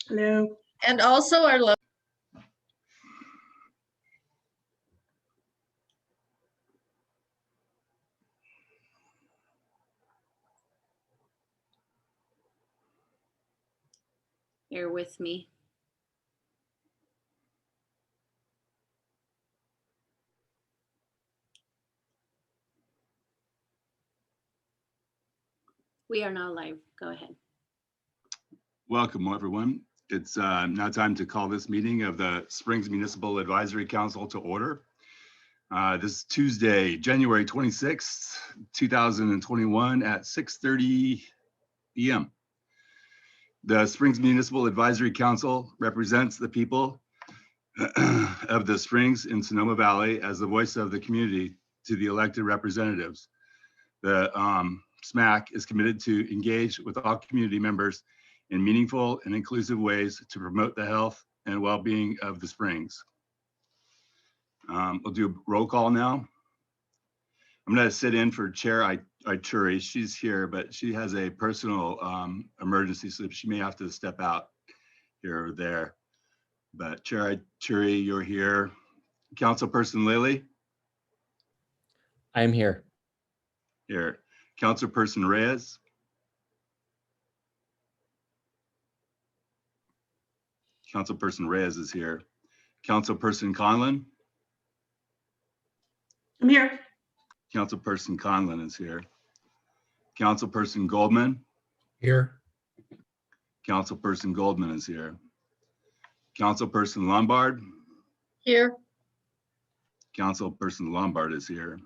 Hello. And also our love. Bear with me. We are now live. Go ahead. Welcome, everyone. It's now time to call this meeting of the Springs Municipal Advisory Council to order. This is Tuesday, January 26th, 2021 at 6:30 p.m. The Springs Municipal Advisory Council represents the people of the Springs in Sonoma Valley as the voice of the community to the elected representatives. The SMAC is committed to engage with all community members in meaningful and inclusive ways to promote the health and well-being of the Springs. We'll do a roll call now. I'm going to sit in for Chair Ituri. She's here, but she has a personal emergency, so she may have to step out here or there. But Chair Ituri, you're here. Councilperson Lilly? I'm here. Here. Councilperson Reyes? Councilperson Reyes is here. Councilperson Conlon? I'm here. Councilperson Conlon is here. Councilperson Goldman? Here. Councilperson Goldman is here. Councilperson Lombard? Here. Councilperson Lombard is here.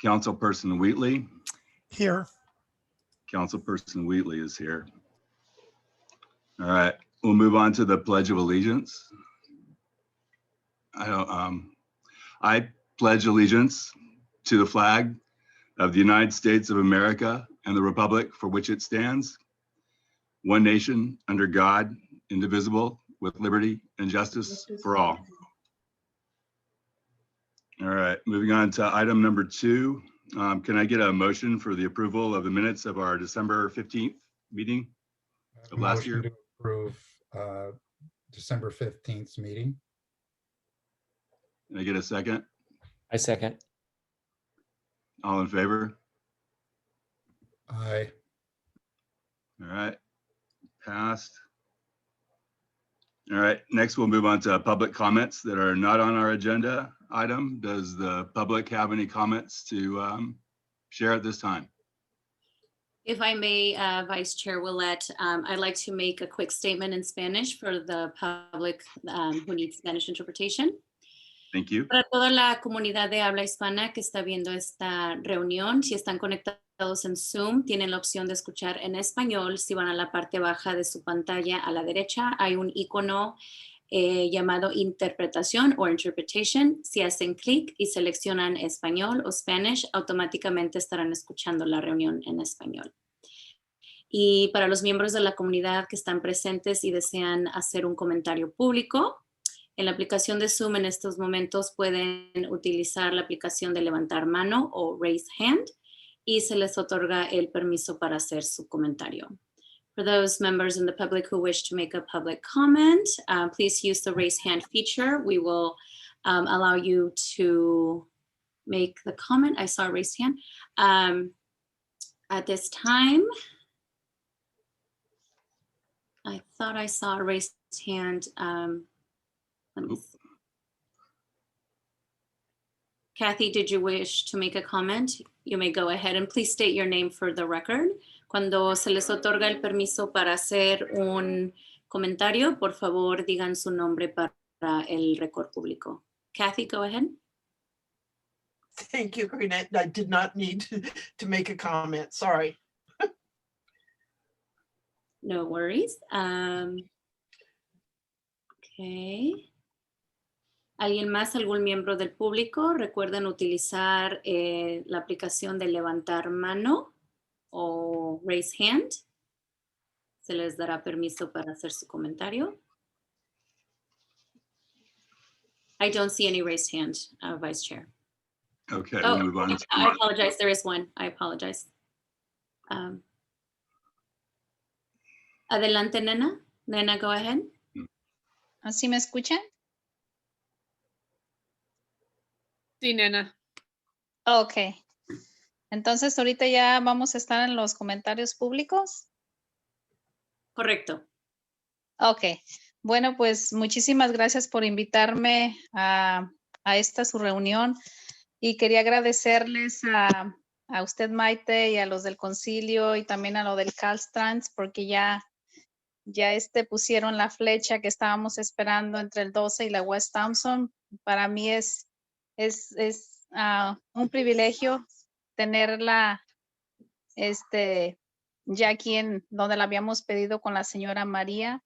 Councilperson Wheatley? Here. Councilperson Wheatley is here. All right, we'll move on to the Pledge of Allegiance. I pledge allegiance to the flag of the United States of America and the republic for which it stands, one nation under God, indivisible, with liberty and justice for all. All right, moving on to item number 2. Can I get a motion for the approval of the minutes of our December 15th meeting of last year? Motion to approve December 15th meeting. Can I get a second? I second. All in favor? Aye. All right, passed. All right, next we'll move on to public comments that are not on our agenda item. Does the public have any comments to share at this time? If I may, Vice Chair Willett, I'd like to make a quick statement in Spanish for the public who needs Spanish interpretation. Thank you. Para toda la comunidad de habla hispana que está viendo esta reunión, si están conectados en Zoom, tienen la opción de escuchar en español. Si van a la parte baja de su pantalla a la derecha, hay un icono llamado interpretación o interpretation. Si hacen clic y seleccionan español o Spanish, automáticamente estarán escuchando la reunión en español. Y para los miembros de la comunidad que están presentes y desean hacer un comentario público, en la aplicación de Zoom en estos momentos pueden utilizar la aplicación de levantar mano o raise hand y se les otorga el permiso para hacer su comentario. For those members in the public who wish to make a public comment, please use the raise hand feature. We will allow you to make the comment. I saw a raised hand. At this time, I thought I saw a raised hand. Let me see. Kathy, did you wish to make a comment? You may go ahead and please state your name for the record. Cuando se les otorga el permiso para hacer un comentario, por favor digan su nombre para el récord público. Kathy, go ahead. Thank you, Karina. I did not need to make a comment. Sorry. No worries. Okay. ¿Alguien más, algún miembro del público? Recuerden utilizar la aplicación de levantar mano o raise hand. Se les dará permiso para hacer su comentario. I don't see any raised hand, Vice Chair. Okay, Oh, we'll move on. I apologize. There is one. I apologize. Adelante, Nena. Nena, go ahead. ¿Así me escuchan? Sí, nena. Ok. Entonces ahorita ya vamos a estar en los comentarios públicos. Correcto. Ok. Bueno, pues muchísimas gracias por invitarme a esta su reunión y quería agradecerles a usted, Maite, y a los del concilio y también a lo del Caltrans porque ya pusieron la flecha que estábamos esperando entre el 12 y la West Thompson. Para mí es un privilegio tenerla ya aquí en donde la habíamos pedido con la señora María.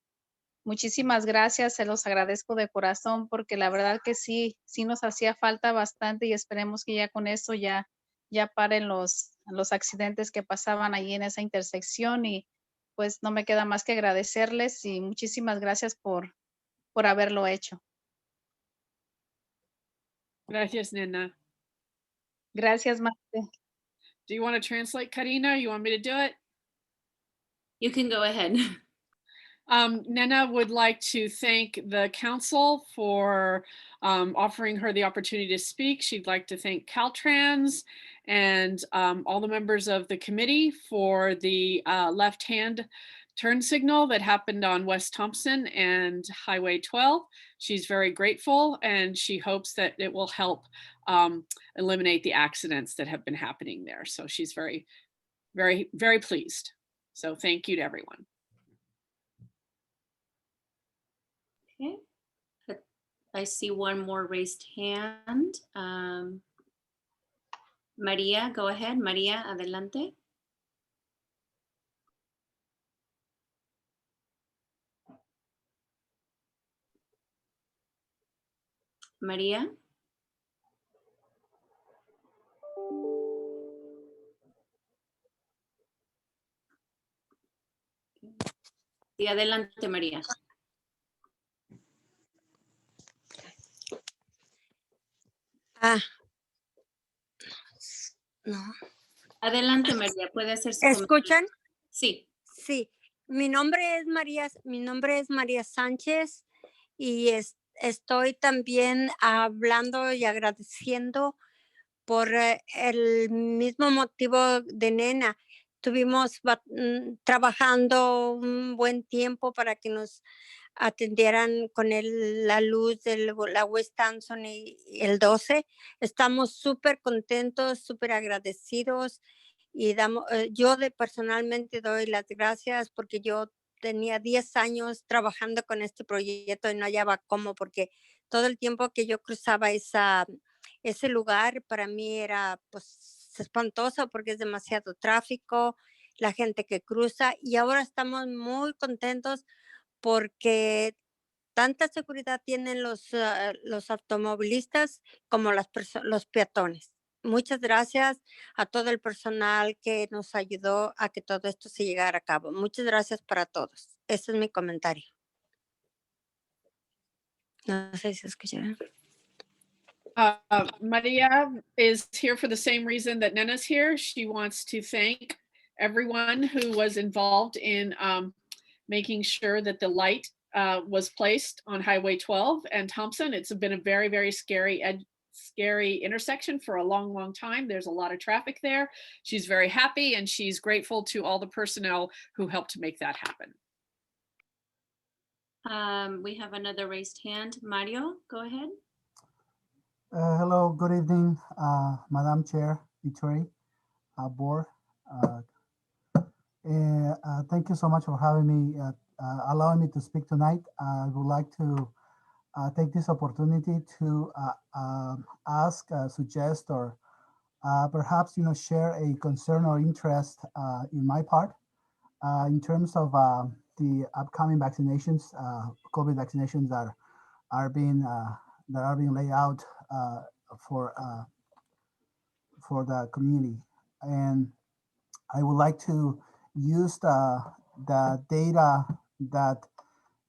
Muchísimas gracias, se los agradezco de corazón porque la verdad que sí nos hacía falta bastante y esperemos que ya con eso ya paren los accidentes que pasaban allí en esa intersección y pues no me queda más que agradecerles y muchísimas gracias por haberlo hecho. Gracias, nena. Gracias, Maite. Do you want to translate, Karina? You want me to do it? You can go ahead. Nena would like to thank the council for offering her the opportunity to speak. She'd like to thank Caltrans and all the members of the committee for the left-hand turn signal that happened on West Thompson and Highway 12. She's very grateful and she hopes that it will help eliminate the accidents that have been happening there. So she's very, very, very pleased. So thank you to everyone. Okay. I see one more raised hand. María, go ahead. María, adelante. María. Sí, adelante, María. No. Adelante, María, puede hacer su comentario. ¿Escuchan? Sí. Sí. Mi nombre es María Sánchez y estoy también hablando y agradeciendo por el mismo motivo de Nena. Estuvimos trabajando un buen tiempo para que nos atendieran con la luz de la West Thompson y el 12. Estamos súper contentos, súper agradecidos y yo personalmente doy las gracias porque yo tenía 10 años trabajando con este proyecto y no hallaba cómo porque todo el tiempo que yo cruzaba ese lugar para mí era pues espantoso porque es demasiado tráfico, la gente que cruza y ahora estamos muy contentos porque tanta seguridad tienen los automovilistas como los peatones. Muchas gracias a todo el personal que nos ayudó a que todo esto se llegara a cabo. Muchas gracias para todos. Ese es mi comentario. No sé si escucharon. Maria is here for the same reason that Nena's here. She wants to thank everyone who was involved in making sure that the light was placed on Highway 12 and Thompson. It's been a very, very scary intersection for a long, long time. There's a lot of traffic there. She's very happy and she's grateful to all the personnel who helped to make that happen. We have another raised hand. Mario, go ahead. Hello, good evening, Madam Chair, Victoria, Board. Thank you so much for having me, allowing me to speak tonight. I would like to take this opportunity to ask, suggest, or perhaps share a concern or interest in my part in terms of the upcoming vaccinations, COVID vaccinations that are being laid out for the community. And I would like to use the data that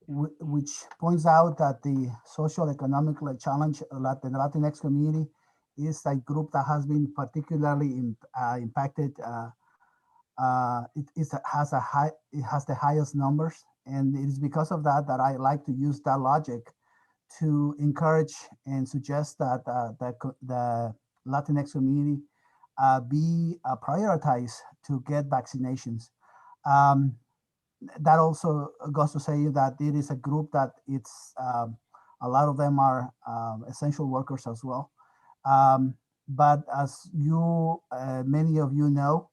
which points out that the social economic challenge the Latinx community is a group that has been particularly impacted. It has the highest numbers and it is because of that that I like to use that logic to encourage and suggest that the Latinx community be prioritized to get vaccinations. Um, that also goes to say that it is a group that it's a lot of them are essential workers as well. But as you, many of you know,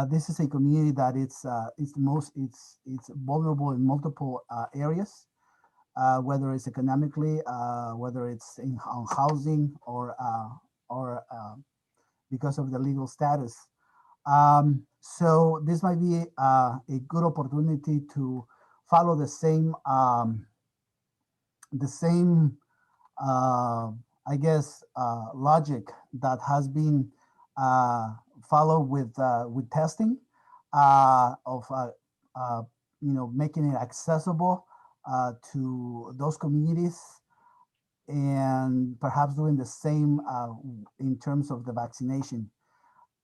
this is a community that it's vulnerable in multiple areas, whether it's economically, whether it's on housing or because of the legal status. So this might be a good opportunity to follow the same I guess, logic that has been followed with testing of making it accessible to those communities, and perhaps doing the same in terms of the vaccination.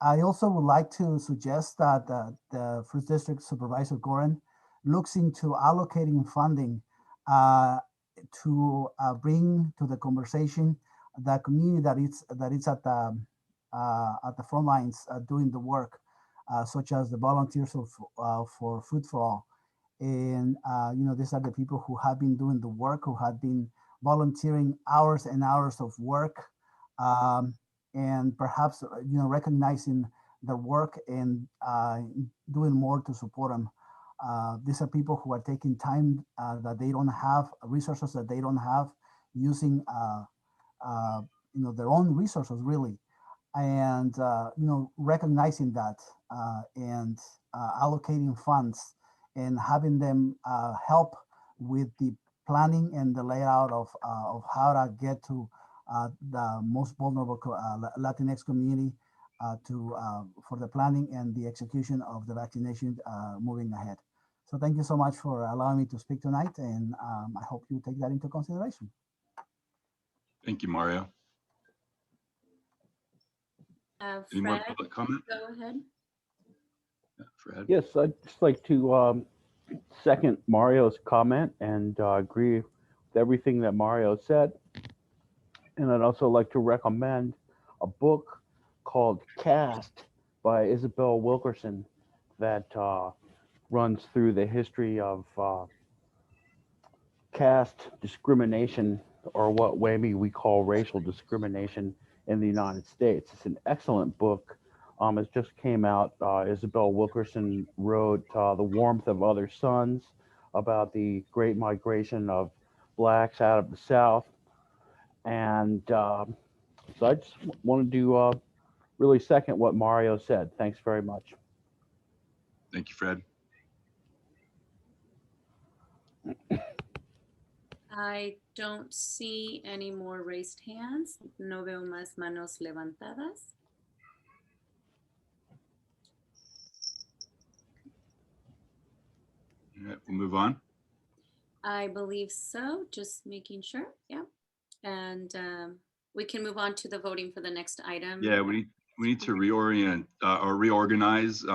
I also would like to suggest that the First District Supervisor Gorin looks into allocating funding to bring to the conversation the community that is at the front lines doing the work, such as the volunteers for Food for All. And these are the people who have been doing the work, who have been volunteering hours and hours of work, and perhaps recognizing their work and doing more to support them. These are people who are taking time that they don't have, resources that they don't have, using their own resources really, and recognizing that and allocating funds and having them help with the planning and the layout of how to get to the most vulnerable Latinx community for the planning and the execution of the vaccination moving ahead. So thank you so much for allowing me to speak tonight, and I hope you take that into consideration. Thank you, Mario. Any more Fred, public comment? go ahead. Yeah, Fred. Yes, I'd just like to second Mario's comment and agree with everything that Mario said. And I'd also like to recommend a book called Caste by Isabel Wilkerson that runs through the history of caste discrimination, or what maybe we call racial discrimination in the United States. It's an excellent book. It just came out. Isabel Wilkerson wrote The Warmth of Other Suns, about the great migration of Blacks out of the South. And so I just wanted to really second what Mario said. Thanks very much. Thank you, Fred. I don't see any more raised hands. No veo más manos levantadas. All right, we'll move on. I believe so, just making sure, yeah. And we can move on to the voting for the next item. Yeah, we need to reorient or reorganize.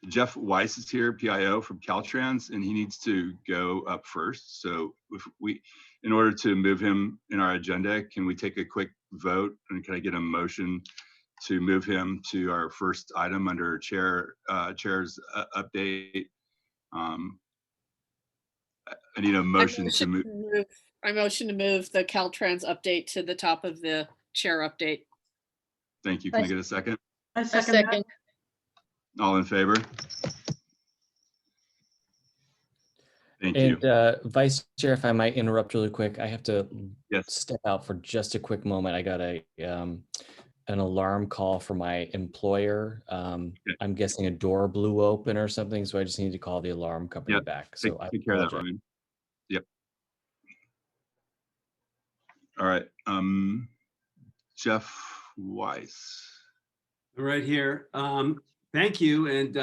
Jeff Weiss is here, PIO from Caltrans, and he needs to go up first. So if in order to move him in our agenda, can we take a quick vote, and can I get a motion to move him to our first item under chair's update? I need a motion to move. I motion to move the Caltrans update to the top of the chair update. Thank you. Can I get a second? I second that. All in favor? Thank you. And Vice Chair, if I might interrupt really quick, I have to Yes. step out for just a quick moment. I got an alarm call from my employer. I'm guessing a door blew open or something, so I just need to call the alarm company back. So Take care of that, Ryan. Yep. All right. Jeff Weiss. Right here. Thank you, and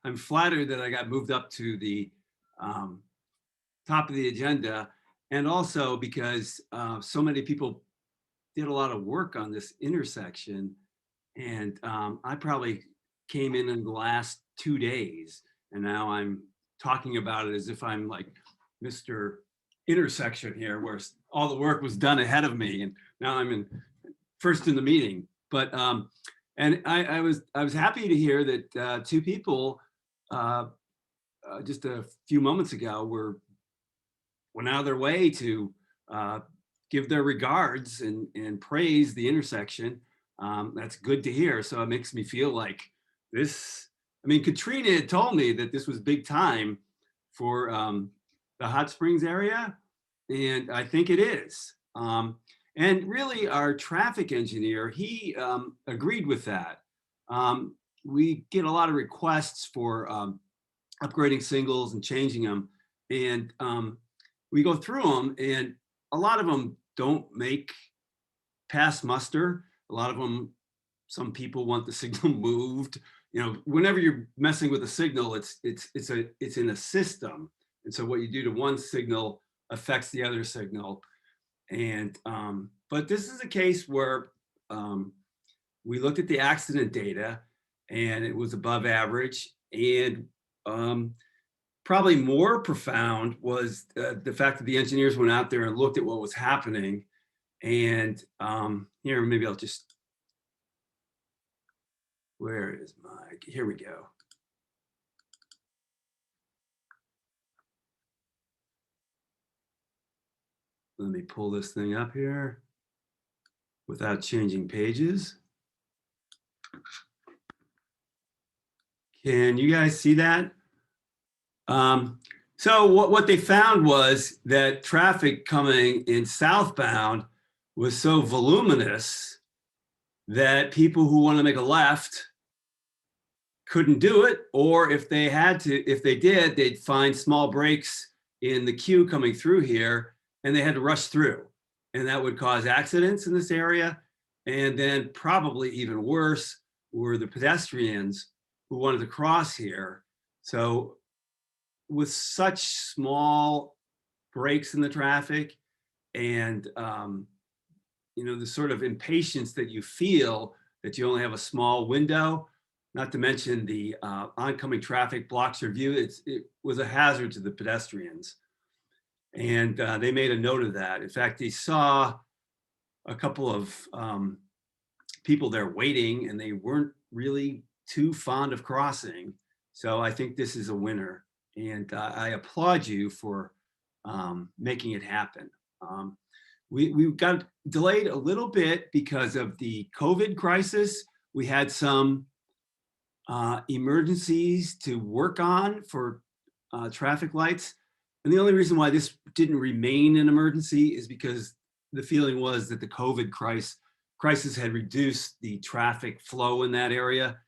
I'm flattered that I got moved up to the top of the agenda, and also because so many people did a lot of work on this intersection, and I probably came in the last 2 days, and now I'm talking about it as if I'm like Mr. Intersection here, where all the work was done ahead of me, and now I'm first in the meeting. But and I was happy to hear that two people just a few moments ago went out of their way to give their regards and praise the intersection. That's good to hear. So it makes me feel like this. I mean, Katrina had told me that this was big time for the Hot Springs area, and I think it is. And really, our traffic engineer, he agreed with that. We get a lot of requests for upgrading signals and changing them, and we go through them, and a lot of them don't make pass muster. A lot of them, some people want the signal moved. You know, whenever you're messing with a signal, it's in a system, and so what you do to one signal affects the other signal. And but this is a case where we looked at the accident data, and it was above average. And probably more profound was the fact that the engineers went out there and looked at what was happening. And here, maybe I'll just, where is my, here we go. Let me pull this thing up here without changing pages. Can you guys see that? So what they found was that traffic coming in southbound was so voluminous that people who want to make a left couldn't do it, or if they had to, if they did, they'd find small breaks in the queue coming through here, and they had to rush through, and that would cause accidents in this area. And then probably even worse were the pedestrians who wanted to cross here. So with such small breaks in the traffic, and you know, the sort of impatience that you feel that you only have a small window, not to mention the oncoming traffic blocks your view, it was a hazard to the pedestrians. And they made a note of that. In fact, they saw a couple of people there waiting, and they weren't really too fond of crossing. So I think this is a winner, and I applaud you for making it happen. We got delayed a little bit because of the COVID crisis. We had some emergencies to work on for traffic lights. And the only reason why this didn't remain an emergency is because the feeling was that the COVID crisis had reduced the traffic flow in that area.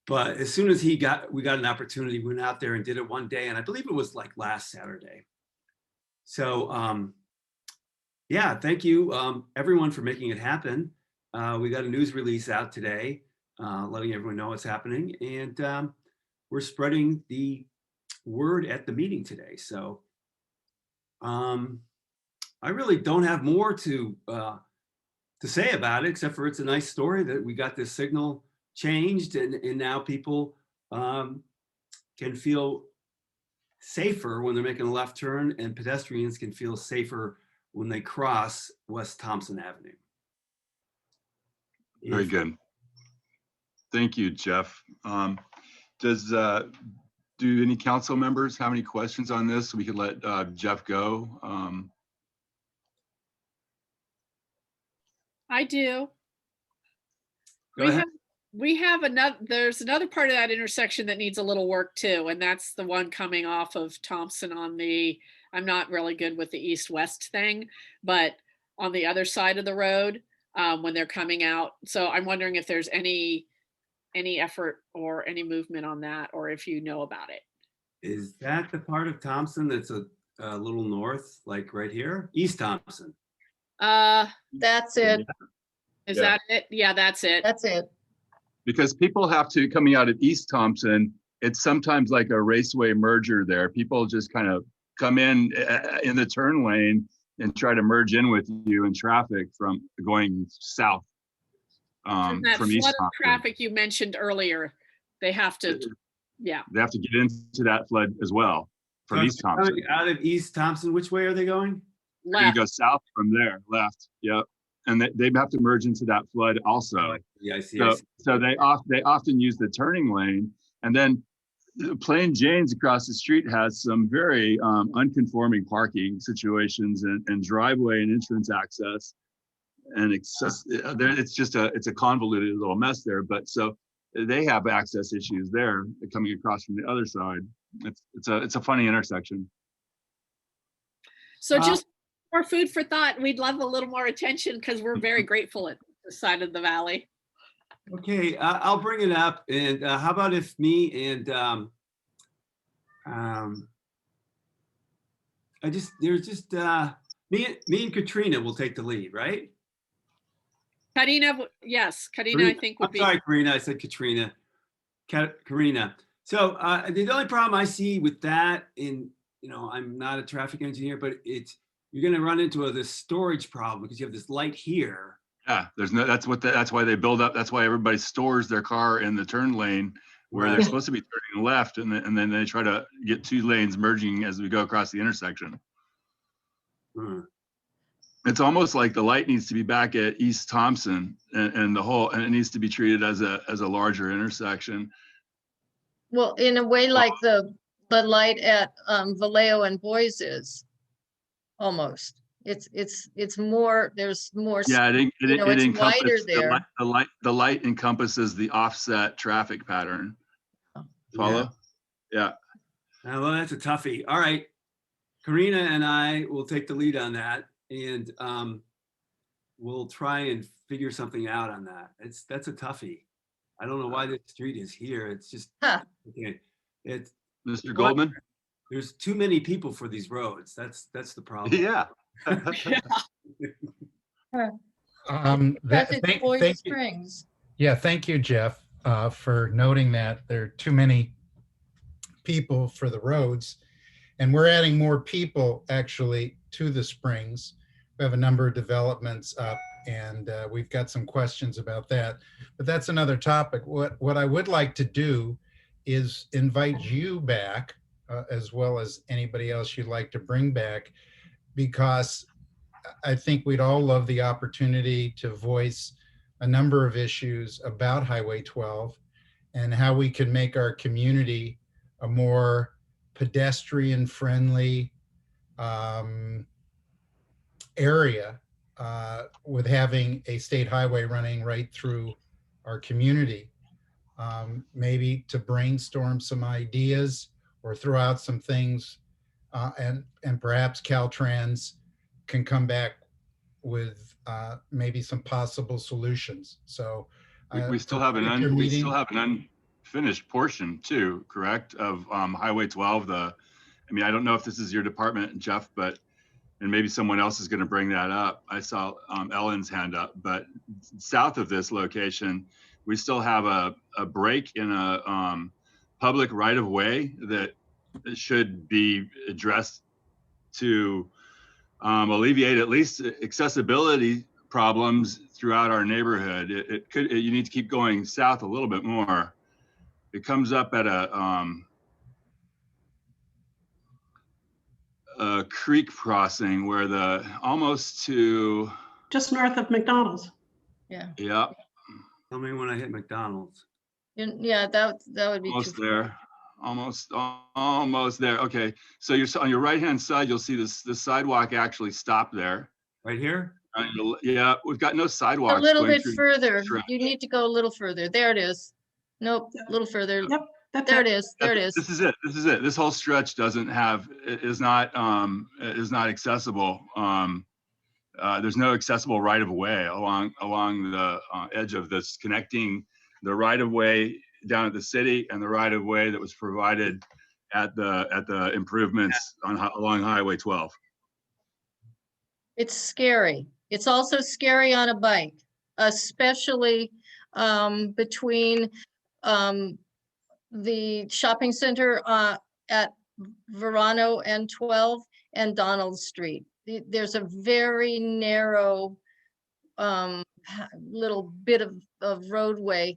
But as soon as we got an opportunity, we went out there and did it one day. And I believe it was like last Saturday. So yeah, thank you everyone for making it happen. We got a news release out today, letting everyone know what's happening. And we're spreading the word at the meeting today. So I really don't have more to say about it, except for it's a nice story that we got this signal changed, and now people can feel safer when they're making a left turn, and pedestrians can feel safer when they cross West Thompson Avenue. Very good. Thank you, Jeff. Do any council members have any questions on this so we could let Jeff go? I do. Go ahead. There's another part of that intersection that needs a little work too, and that's the one coming off of Thompson on the, I'm not really good with the east-west thing, but on the other side of the road when they're coming out. So I'm wondering if there's any effort or any movement on that, or if you know about it. Is that the part of Thompson that's a little north, like right here? East Thompson. That's it. Is Yeah. that it? Yeah, that's it. That's it. Because people have to, coming out of East Thompson, it's sometimes like a raceway merger there. People just kind of come in the turn lane and try to merge in with you in traffic from going south. That From East flood of Thompson. traffic you mentioned earlier, they have to Yeah. They have to get into that flood as well from So East Thompson. coming out of East Thompson, which way are they going? They're gonna Left. go south from there, left. Yep. And they have to merge into that flood also. Yeah, I see. I So, see. so they often use the turning lane, and then Plain Jane's across the street has some very unconforming parking situations and driveway and entrance access, and it's just it's a convoluted little mess there. But so they have access issues there coming across from the other side. It's a funny intersection. So just more food for thought. We'd love a little more attention because we're very grateful at this side of the valley. Okay, I'll bring it up. And how about if me and me and Katrina will take the lead, right? Karina, yes, Karina, I think would I'm be. sorry, Karina. I said Katrina. Karina. So the only problem I see with that, I'm not a traffic engineer, but you're going to run into this storage problem because you have this light here. Yeah, that's why they build up. That's why everybody stores their car in the turn lane where they're supposed to be turning left, and then they try to get two lanes merging as we go across the intersection. It's almost like the light needs to be back at East Thompson, and it needs to be treated as a larger intersection. Well, in a way like the light at Vallejo and Boys is almost. It's more, there's more. Yeah, it it's wider encompasses there. the light encompasses the offset traffic pattern. Follow? Yeah. Well, that's a toughie. All right, Karina and I will take the lead on that, and we'll try and figure something out on that. That's a toughie. I don't know why this street is here. It's just okay. It's Mr. Goldman. There's too many people for these roads. That's the problem. Yeah. That's Thank Boyd you. Springs. Yeah, thank you, Jeff, for noting that there are too many people for the roads. And we're adding more people actually to the Springs. We have a number of developments up, and we've got some questions about that. But that's another topic. What I would like to do is invite you back, as well as anybody else you'd like to bring back, because I think we'd all love the opportunity to voice a number of issues about Highway 12 and how we can make our community a more pedestrian-friendly area with having a state highway running right through our community. Maybe to brainstorm some ideas or throw out some things, and perhaps Caltrans can come back with maybe some possible solutions. So we still have an unfinished portion too, correct, of Highway 12. I don't know if this is your department, Jeff, and maybe someone else is going to bring that up. I saw Ellen's hand up, but south of this location, we still have a break in a public right-of-way that should be addressed to alleviate at least accessibility problems throughout our neighborhood. You need to keep going south a little bit more. It comes up at a creek crossing where almost to just north of McDonald's. Yeah. Yeah. Tell me when I hit McDonald's. Yeah, that would be almost there. Almost there. Okay, so you're on your right hand side. You'll see the sidewalk actually stop there. Right here. Yeah, we've got no sidewalks. A little bit further. You need to go a little further. There it is. Nope, a little further. Yep. There it is. There it is. This is it. This whole stretch is not accessible. There's no accessible right of way along the edge of this, connecting the right of way down at the city and the right of way that was provided at the improvements along Highway 12. It's scary. It's also scary on a bike, especially between the shopping center at Verano and 12 and Donald Street. There's a very narrow little bit of roadway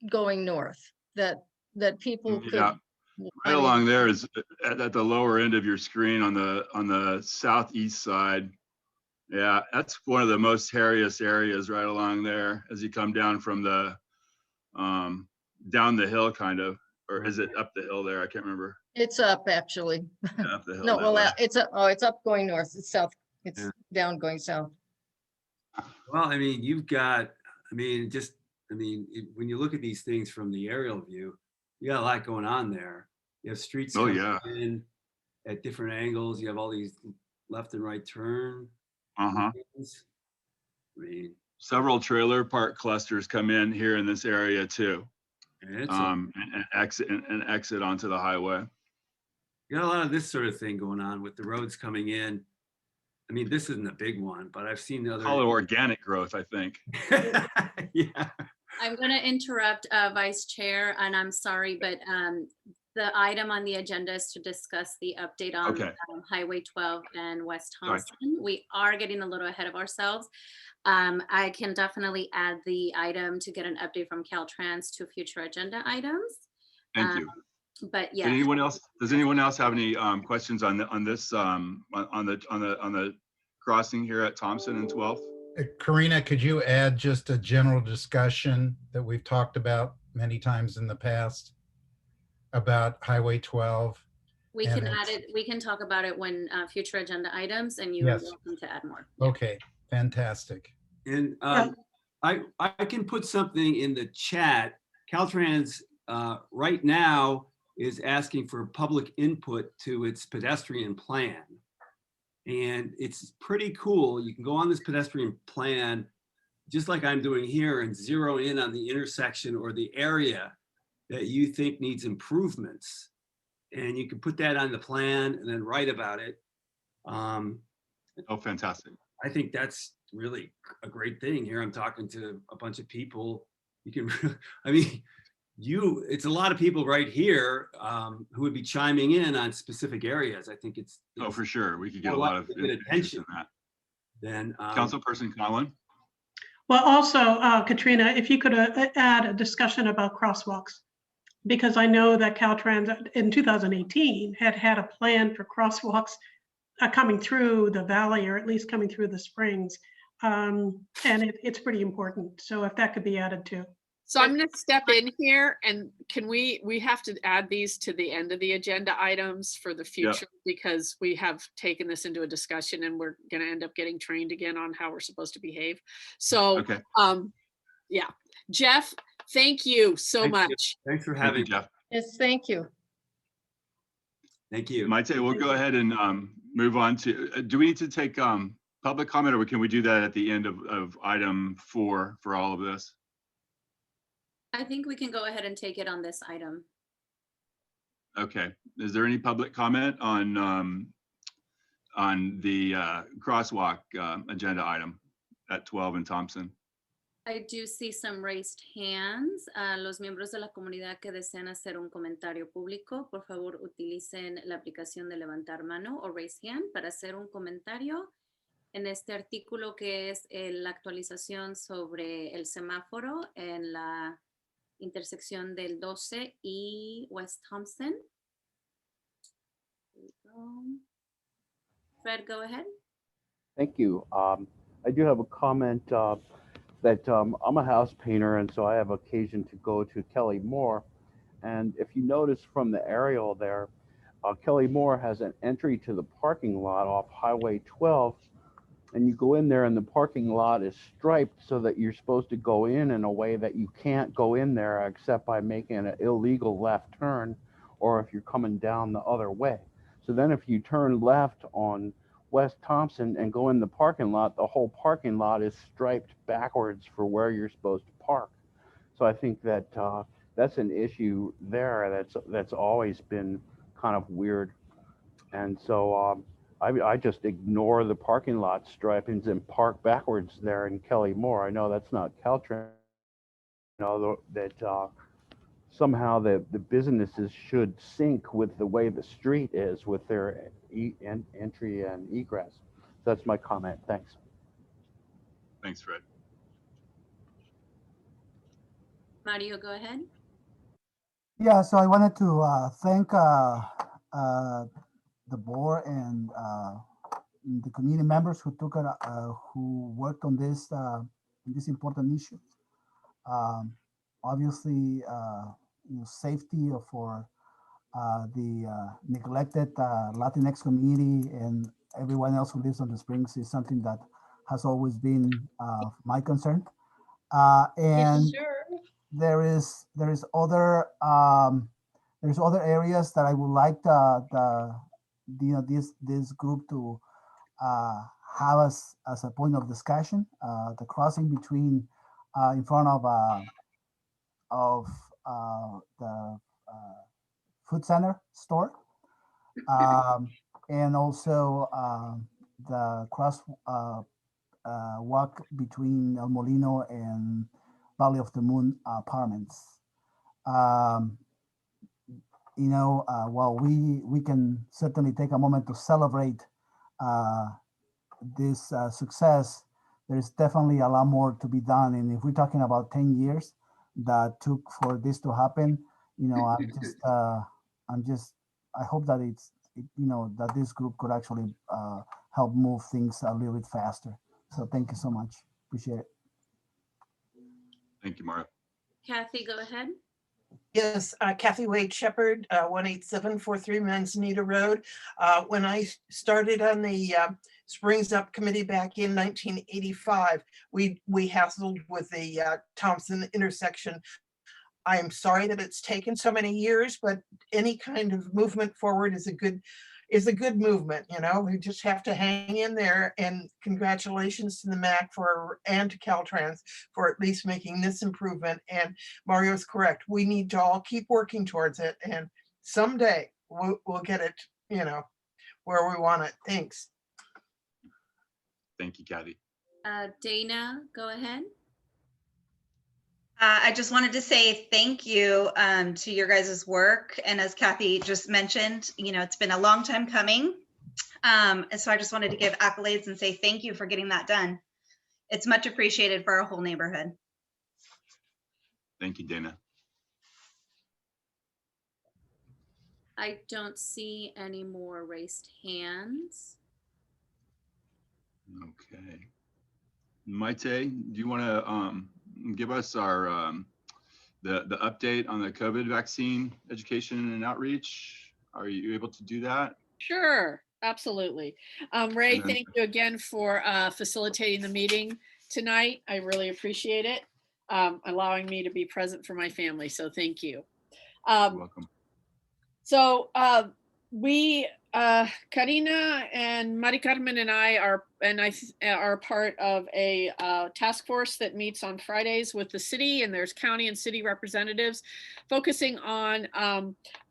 going north. that people could. Yeah, I right mean, along there is at the lower end of your screen on the southeast side. Yeah, that's one of the most hairiest areas right along there as you come down from the down the hill kind of, or is it up the hill there? I can't remember. It's up actually. Yeah, up the hill No, that well, way. it's up going north. It's south. It's Yeah. down going south. Well, I mean, you've got, I mean, just, I mean, when you look at these things from the aerial view, you got a lot going on there. You have streets Oh, coming yeah. in at different angles. You have all these left and right turn. Uh-huh. lanes. I mean, Several trailer park clusters come in here in this area too. and it's And exit onto the highway. you got a lot of this sort of thing going on with the roads coming in. I mean, this isn't a big one, but I've seen the other. Call it organic growth, I think. Yeah. I'm going to interrupt Vice Chair, and I'm sorry, but the item on the agenda is to discuss the update on Okay. Highway 12 and West Sorry. Thompson. We are getting a little ahead of ourselves. I can definitely add the item to get an update from Caltrans to future agenda items. Thank you. But yeah. Anyone else? Does anyone else have any questions on the crossing here at Thompson and 12th? Karina, could you add just a general discussion that we've talked about many times in the past about Highway 12? We and can add it's- it. We can talk about it when future agenda items, and you are Yes. welcome to add more. Okay, fantastic. And I can put something in the chat. Caltrans right now is asking for public input to its pedestrian plan. And it's pretty cool. You can go on this pedestrian plan, just like I'm doing here, and zero in on the intersection or the area that you think needs improvements. And you can put that on the plan and then write about it. Oh, fantastic. I think that's really a great thing here. I'm talking to a bunch of people. You can, I mean, it's a lot of people right here who would be chiming in on specific areas. I think it's Oh, for sure. We could get a a lot of good interest attention. in that. Then Councilperson Conlon? Well, also, Katrina, if you could add a discussion about crosswalks, because I know that Caltrans in 2018 had a plan for crosswalks coming through the valley, or at least coming through the springs. And it's pretty important. So if that could be added too. So I'm going to step in here, and can we have to add these to the end of the agenda items for the future, because we have taken this into a discussion and we're going to end up getting trained again on how we're supposed to behave. So, Okay. Yeah, Jeff, thank you so Thank you. much. Thanks for Thank you, having me. Jeff. Yes, thank you. Thank you. Maite, we'll go ahead and move on to, do we need to take public comment, or can we do that at the end of item 4 for all of this? I think we can go ahead and take it on this item. Okay. Is there any public comment on the crosswalk agenda item at 12 in Thompson? I do see some raised hands. Los miembros de la comunidad que desean hacer un comentario público, por favor utilicen la aplicación de levantar mano o raise hand para hacer un comentario en este artículo que es la actualización sobre el semáforo en la intersección del 12 y West Thompson. Fred, go ahead. Thank you. I do have a comment that I'm a house painter, and so I have occasion to go to Kelly Moore. And if you notice from the aerial there, Kelly Moore has an entry to the parking lot off Highway 12. And you go in there and the parking lot is striped so that you're supposed to go in a way that you can't go in there except by making an illegal left turn, or if you're coming down the other way. So then if you turn left on West Thompson and go in the parking lot, the whole parking lot is striped backwards for where you're supposed to park. So I think that that's an issue there that's always been kind of weird. And so I just ignore the parking lot stripings and park backwards there in Kelly Moore. I know that's not Caltrans. You know that somehow the businesses should sync with the way the street is with their entry and egress. So that's my comment. Thanks. Thanks, Fred. Mario, go ahead. Yeah, so I wanted to thank the board and the community members who took who worked on this important issue. Obviously, safety for the neglected Latinx community and everyone else who lives on the Springs is something that has always been my concern. And there's other areas that I would like this group to have as a point of discussion. The crossing between in front of the food center store, and also the cross walk between El Molino and Valley of the Moon apartments. While we can certainly take a moment to celebrate this success, there's definitely a lot more to be done. And if we're talking about 10 years that took for this to happen, I hope that that this group could actually help move things a little bit faster. So thank you so much. Appreciate it. Thank you, Mario. Kathy, go ahead. Yes, Kathy Wade Shepherd, 18743 Manzanita Road. When I started on the Springs Up Committee back in 1985, we hassled with the Thompson intersection. I am sorry that it's taken so many years, but any kind of movement forward is a good movement. We just have to hang in there, and congratulations to the MAC and to Caltrans for at least making this improvement. And Mario's correct. We need to all keep working towards it, and someday we'll get it, where we want it. Thanks. Thank you, Kathy. Dana, go ahead. I just wanted to say thank you to your guys' work. And as Kathy just mentioned, it's been a long time coming. And so I just wanted to give accolades and say thank you for getting that done. It's much appreciated for our whole neighborhood. Thank you, Dana. I don't see any more raised hands. Okay. Maite, do you want to give us our the update on the COVID vaccine education and outreach? Are you able to do that? Sure, absolutely. Ray, thank you again for facilitating the meeting tonight. I really appreciate it, allowing me to be present for my family. So thank you. You're welcome. So we, Karina and Mari Carmen and I are part of a task force that meets on Fridays with the city, and there's county and city representatives focusing on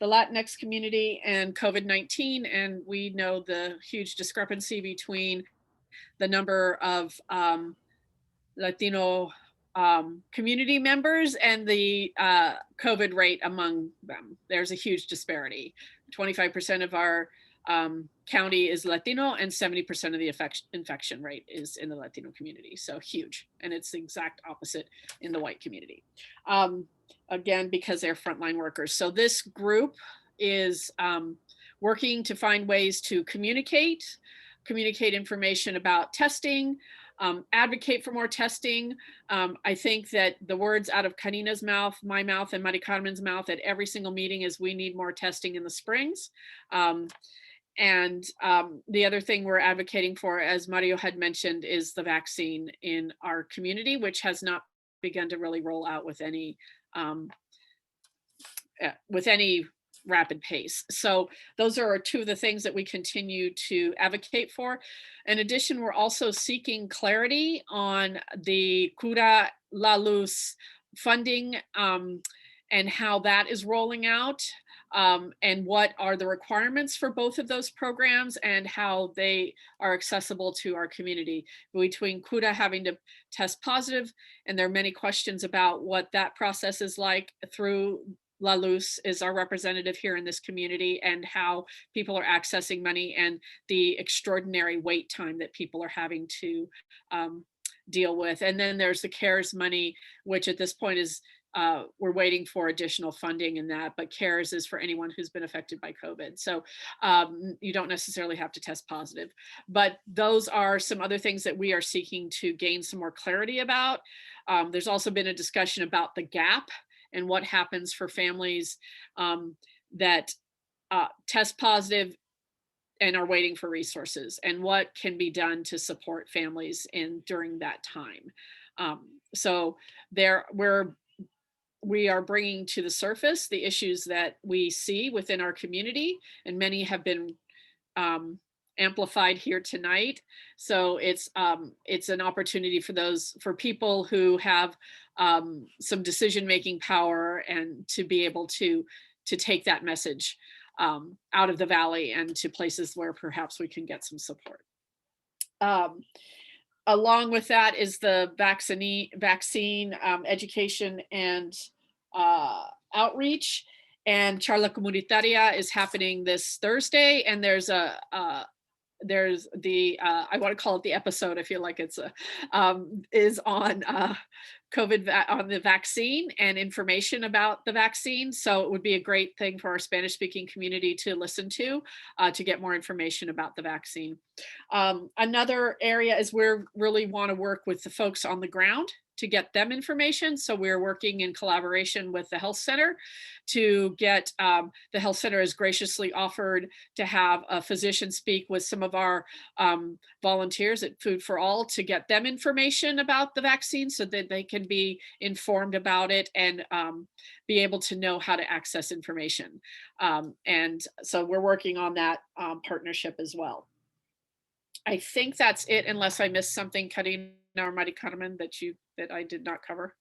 the Latinx community and COVID-19. And we know the huge discrepancy between the number of Latino community members and the COVID rate among them. There's a huge disparity. 25% of our county is Latino, and 70% of the infection rate is in the Latino community. So huge. And it's the exact opposite in the white community. Again, because they're frontline workers. So this group is working to find ways to communicate information about testing, advocate for more testing. I think that the words out of Karina's mouth, my mouth, and Mari Carmen's mouth at every single meeting is we need more testing in the Springs. And the other thing we're advocating for, as Mario had mentioned, is the vaccine in our community, which has not begun to really roll out with any rapid pace. So those are two of the things that we continue to advocate for. In addition, we're also seeking clarity on the Cura La Luz funding and how that is rolling out, and what are the requirements for both of those programs and how they are accessible to our community. Between Cura having to test positive, and there are many questions about what that process is like, through La Luz is our representative here in this community, and how people are accessing money and the extraordinary wait time that people are having to deal with. And then there's the CARES money, which at this point is we're waiting for additional funding in that, but CARES is for anyone who's been affected by COVID. So you don't necessarily have to test positive, but those are some other things that we are seeking to gain some more clarity about. There's also been a discussion about the gap and what happens for families that test positive and are waiting for resources, and what can be done to support families during that time. So we are bringing to the surface the issues that we see within our community, and many have been amplified here tonight. So it's an opportunity for people who have some decision-making power, and to be able to take that message out of the valley and to places where perhaps we can get some support. Along with that is the vaccine education and outreach. And Charla Comunitaria is happening this Thursday, and there's I want to call it the episode, I feel like it's is on COVID, on the vaccine and information about the vaccine. So it would be a great thing for our Spanish speaking community to listen to get more information about the vaccine. Another area is we really want to work with the folks on the ground to get them information. So we're working in collaboration with the health center to get, the health center has graciously offered to have a physician speak with some of our volunteers at Food for All to get them information about the vaccine so that they can be informed about it and be able to know how to access information. And so we're working on that partnership as well. I think that's it, unless I missed something, Karina or Mari Carmen, that I did not cover.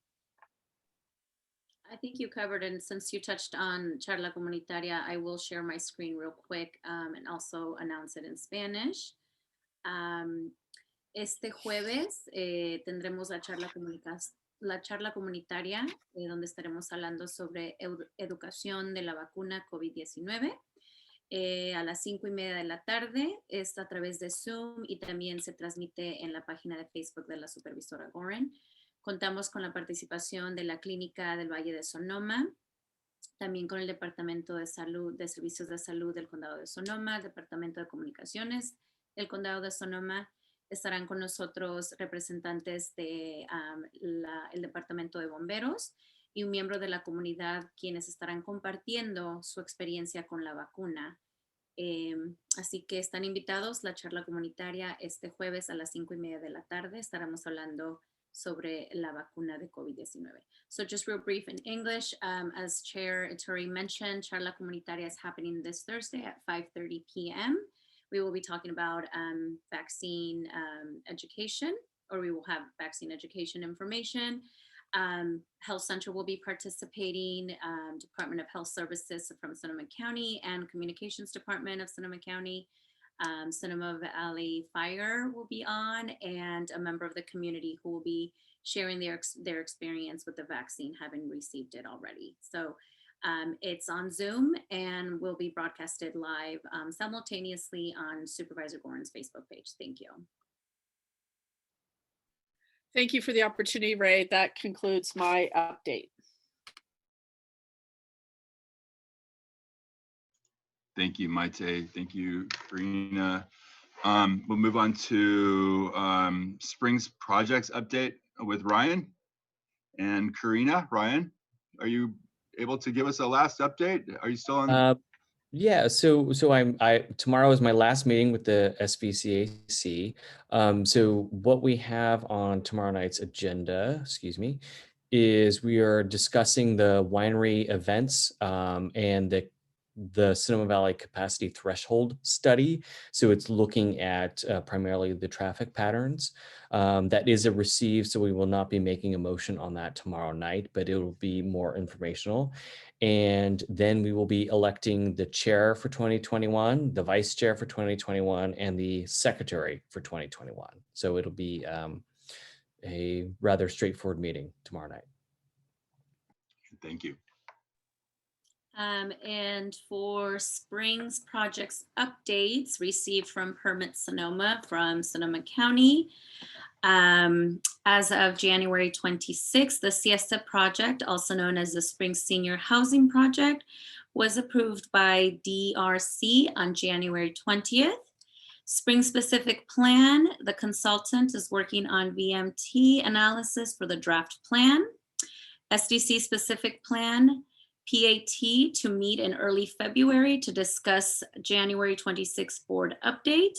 I think you covered, and since you touched on Charla Comunitaria, I will share my screen real quick and also announce it in Spanish. Este jueves tendremos la charla comunitaria, donde estaremos hablando sobre educación de la vacuna COVID-19. A las 5:30 de la tarde, es a través de Zoom y también se transmite en la página de Facebook de la supervisora Goren. Contamos con la participación de la Clínica del Valle de Sonoma, también con el Departamento de Salud, de Servicios de Salud del Condado de Sonoma, el Departamento de Comunicaciones del Condado de Sonoma. Estarán con nosotros representantes de el Departamento de Bomberos y un miembro de la comunidad, quienes estarán compartiendo su experiencia con la vacuna. Así que están invitados. La charla comunitaria este jueves a las 5:30 de la tarde. Estaremos hablando sobre la vacuna de COVID-19. So just real brief in English, as Chair Ettore mentioned, Charla Comunitaria is happening this Thursday at 5:30 p.m. We will be talking about vaccine education, or we will have vaccine education information. Health Central will be participating, Department of Health Services from Sonoma County and Communications Department of Sonoma County. Sonoma Valley Fire will be on, and a member of the community who will be sharing their experience with the vaccine, having received it already. So it's on Zoom and will be broadcasted live simultaneously on Supervisor Goren's Facebook page. Thank you. Thank you for the opportunity, Ray. That concludes my update. Thank you, Maite. Thank you, Karina. We'll move on to Springs Projects update with Ryan and Karina. Ryan, are you able to give us a last update? Are you still on? Yeah, so tomorrow is my last meeting with the SVCAC. So what we have on tomorrow night's agenda, is we are discussing the winery events and the Sonoma Valley Capacity Threshold Study. So it's looking at primarily the traffic patterns. That is a receive, so we will not be making a motion on that tomorrow night, but it will be more informational. And then we will be electing the chair for 2021, the vice chair for 2021, and the secretary for 2021. So it'll be a rather straightforward meeting tomorrow night. Thank you. And for Springs Projects updates received from Permit Sonoma from Sonoma County. As of January 26th, the Siesta Project, also known as the Spring Senior Housing Project, was approved by DRC on January 20th. Spring Specific Plan, the consultant is working on VMT analysis for the draft plan. SDC Specific Plan, PAT to meet in early February to discuss January 26th board update.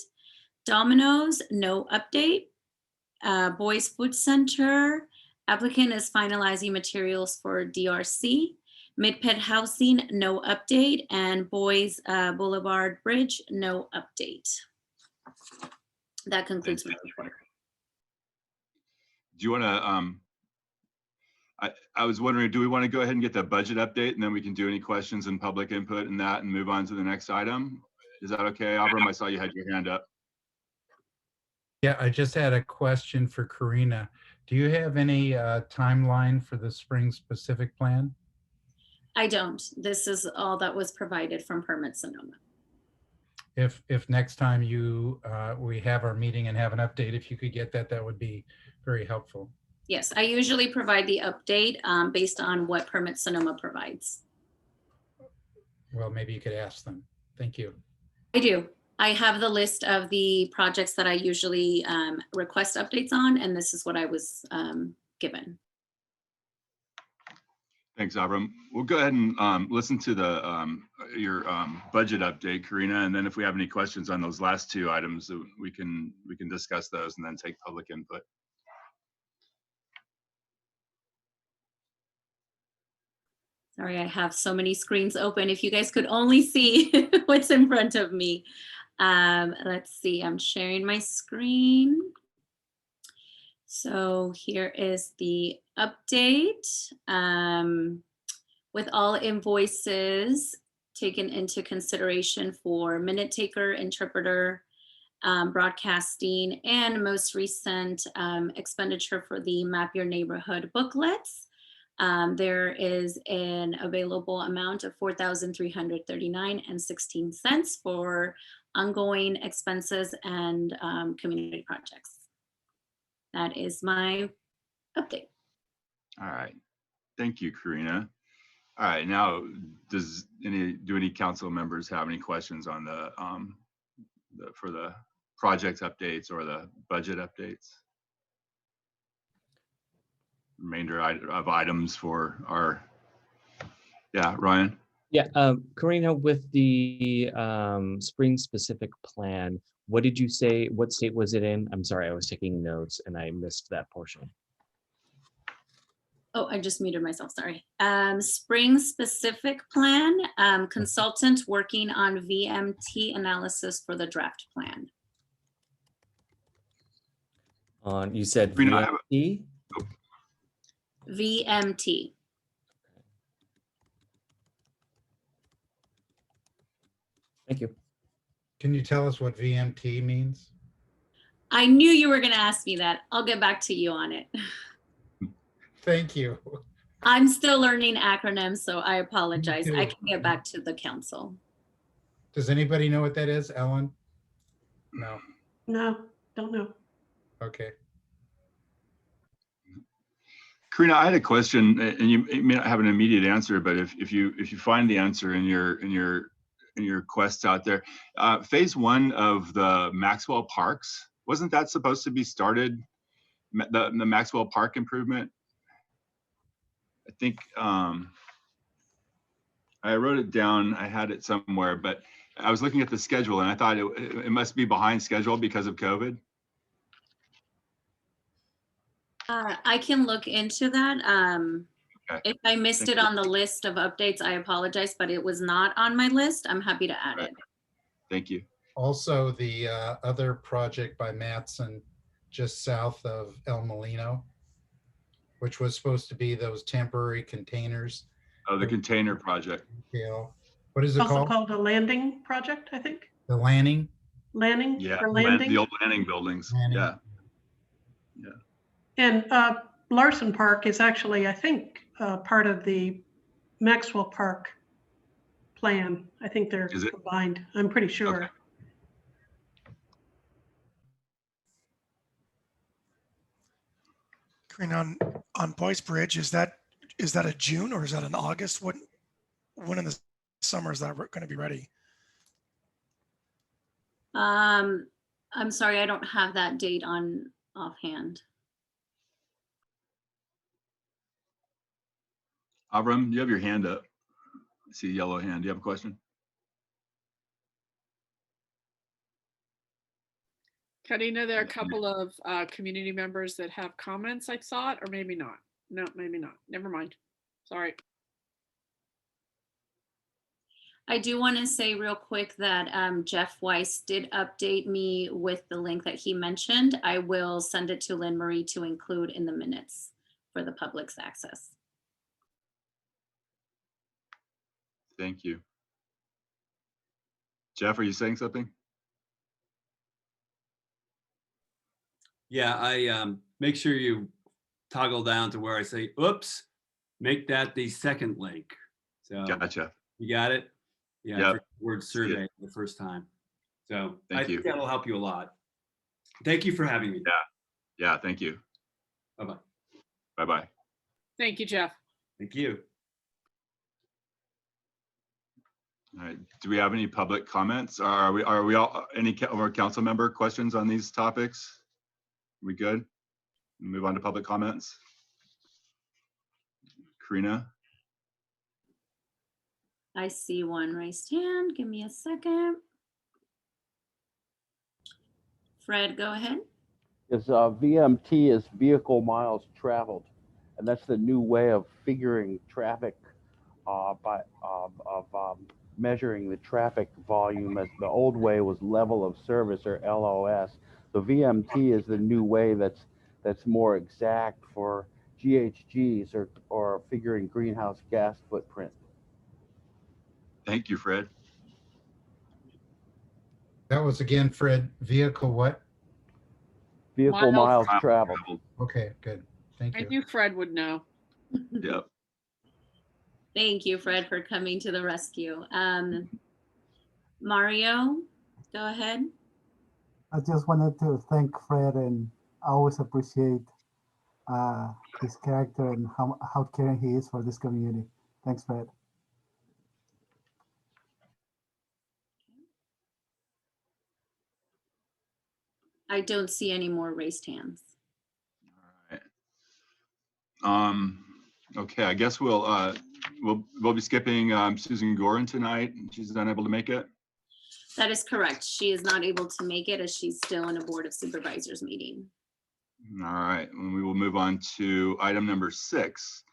Domino's, no update. Boys Food Center, applicant is finalizing materials for DRC. Mid-Ped Housing, no update. And Boys Boulevard Bridge, no update. That concludes my report. Do you want to, I was wondering, do we want to go ahead and get the budget update and then we can do any questions and public input and that and move on to the next item? Is that okay? Abram, I saw you had your hand up. Yeah, I just had a question for Karina. Do you have any timeline for the spring specific plan? I don't. This is all that was provided from Permit Sonoma. If next time we have our meeting and have an update, if you could get that, that would be very helpful. Yes, I usually provide the update based on what Permit Sonoma provides. Well, maybe you could ask them. Thank you. I do. I have the list of the projects that I usually request updates on, and this is what I was given. Thanks, Abram. We'll go ahead and listen to the your budget update, Karina, and then if we have any questions on those last two items, we can discuss those and then take public input. Sorry, I have so many screens open. If you guys could only see what's in front of me. Let's see, I'm sharing my screen. So here is the update with all invoices taken into consideration for minute taker, interpreter, broadcasting, and most recent expenditure for the Map Your Neighborhood booklets. There is an available amount of $4,339.16 for ongoing expenses and community projects. That is my update. All right. Thank you, Karina. All right. Now, do any council members have any questions on for the project updates or the budget updates? Remainder of items for our, yeah, Ryan. Yeah, Karina, with the spring specific plan, what did you say? What state was it in? I'm sorry, I was taking notes and I missed that portion. Oh, I just muted myself, sorry. Spring specific plan, consultant working on VMT analysis for the draft plan. You said Karina, VMT? VMT. Thank you. Can you tell us what VMT means? I knew you were going to ask me that. I'll get back to you on it. Thank you. I'm still learning acronyms, so I apologize. I can get back to the council. Does anybody know what that is, Ellen? No. No, don't know. Okay. Karina, I had a question, and you may not have an immediate answer, but if you find the answer in your quests out there, phase 1 of the Maxwell Parks, wasn't that supposed to be started? The Maxwell Park improvement? I think I wrote it down. I had it somewhere, but I was looking at the schedule and I thought it must be behind schedule because of COVID. I can look into that. Okay. If I missed it on the list of updates, I apologize, but it was not on my list. I'm happy to add it. Thank you. Also, the other project by Matson, just south of El Molino, which was supposed to be those temporary containers. Oh, the container project. Yeah. What is it Also called? called the landing project, I think. The landing? Landing Yeah, or landing. the old landing buildings. Landing. Yeah. And Larson Park is actually, I think, part of the Maxwell Park plan. I think they're Is it? combined. I'm pretty sure. Okay. Karina, on Boyce Bridge, is that a June or is that an August? When in the summer is that going to be ready? I'm sorry, I don't have that date on offhand. Avram, you have your hand up. I see a yellow hand. Do you have a question? Karina, there are a couple of community members that have comments, I thought, or maybe not. No, maybe not. Never mind. Sorry. I do want to say real quick that Jeff Weiss did update me with the link that he mentioned. I will send it to Lynn Marie to include in the minutes for the public's access. Thank you. Jeff, are you saying something? Yeah, I make sure you toggle down to where I say, oops, make that the second link. So Gotcha. you got it? Yeah, Yep. I forgot the word survey the first time. So Thank I think you. that'll help you a lot. Thank you for having me. Yeah, thank you. Bye-bye. Bye-bye. Thank you, Jeff. Thank you. All right. Do we have any public comments? Are we all, any of our council member questions on these topics? Are we good? Move on to public comments. Karina? I see one raised hand. Give me a second. Fred, go ahead. Is VMT is vehicle miles traveled, and that's the new way of figuring traffic by measuring the traffic volume. As the old way was level of service, or LOS. The VMT is the new way that's more exact for GHGs or figuring greenhouse gas footprint. Thank you, Fred. That was again, Fred, vehicle what? Vehicle miles traveled. Okay, good. Thank I you. knew Fred would know. Yep. Thank you, Fred, for coming to the rescue. Mario, go ahead. I just wanted to thank Fred, and I always appreciate his character and how caring he is for this community. Thanks, Fred. I don't see any more raised hands. Okay, I guess we'll be skipping Susan Gorin tonight. She's unable to make it. That is correct. She is not able to make it as she's still in a Board of Supervisors meeting. All right, and we will move on to item number 6,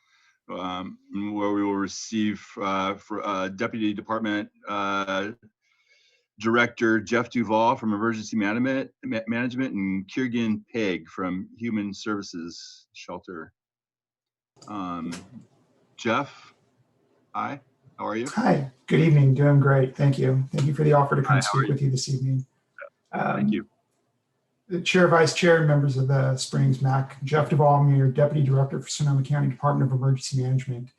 where we will receive for Deputy Department Director Jeff Duvall from Emergency Management and Kiergan Pegg from Human Services Shelter. Jeff, hi, how are you? Hi, good evening. Doing great. Thank you. Thank you for the offer to come speak with you this evening. Thank you. The Chair, Vice Chair, and members of the Springs MAC, Jeff Duvall, I'm your Deputy Director for Sonoma County Department of Emergency Management.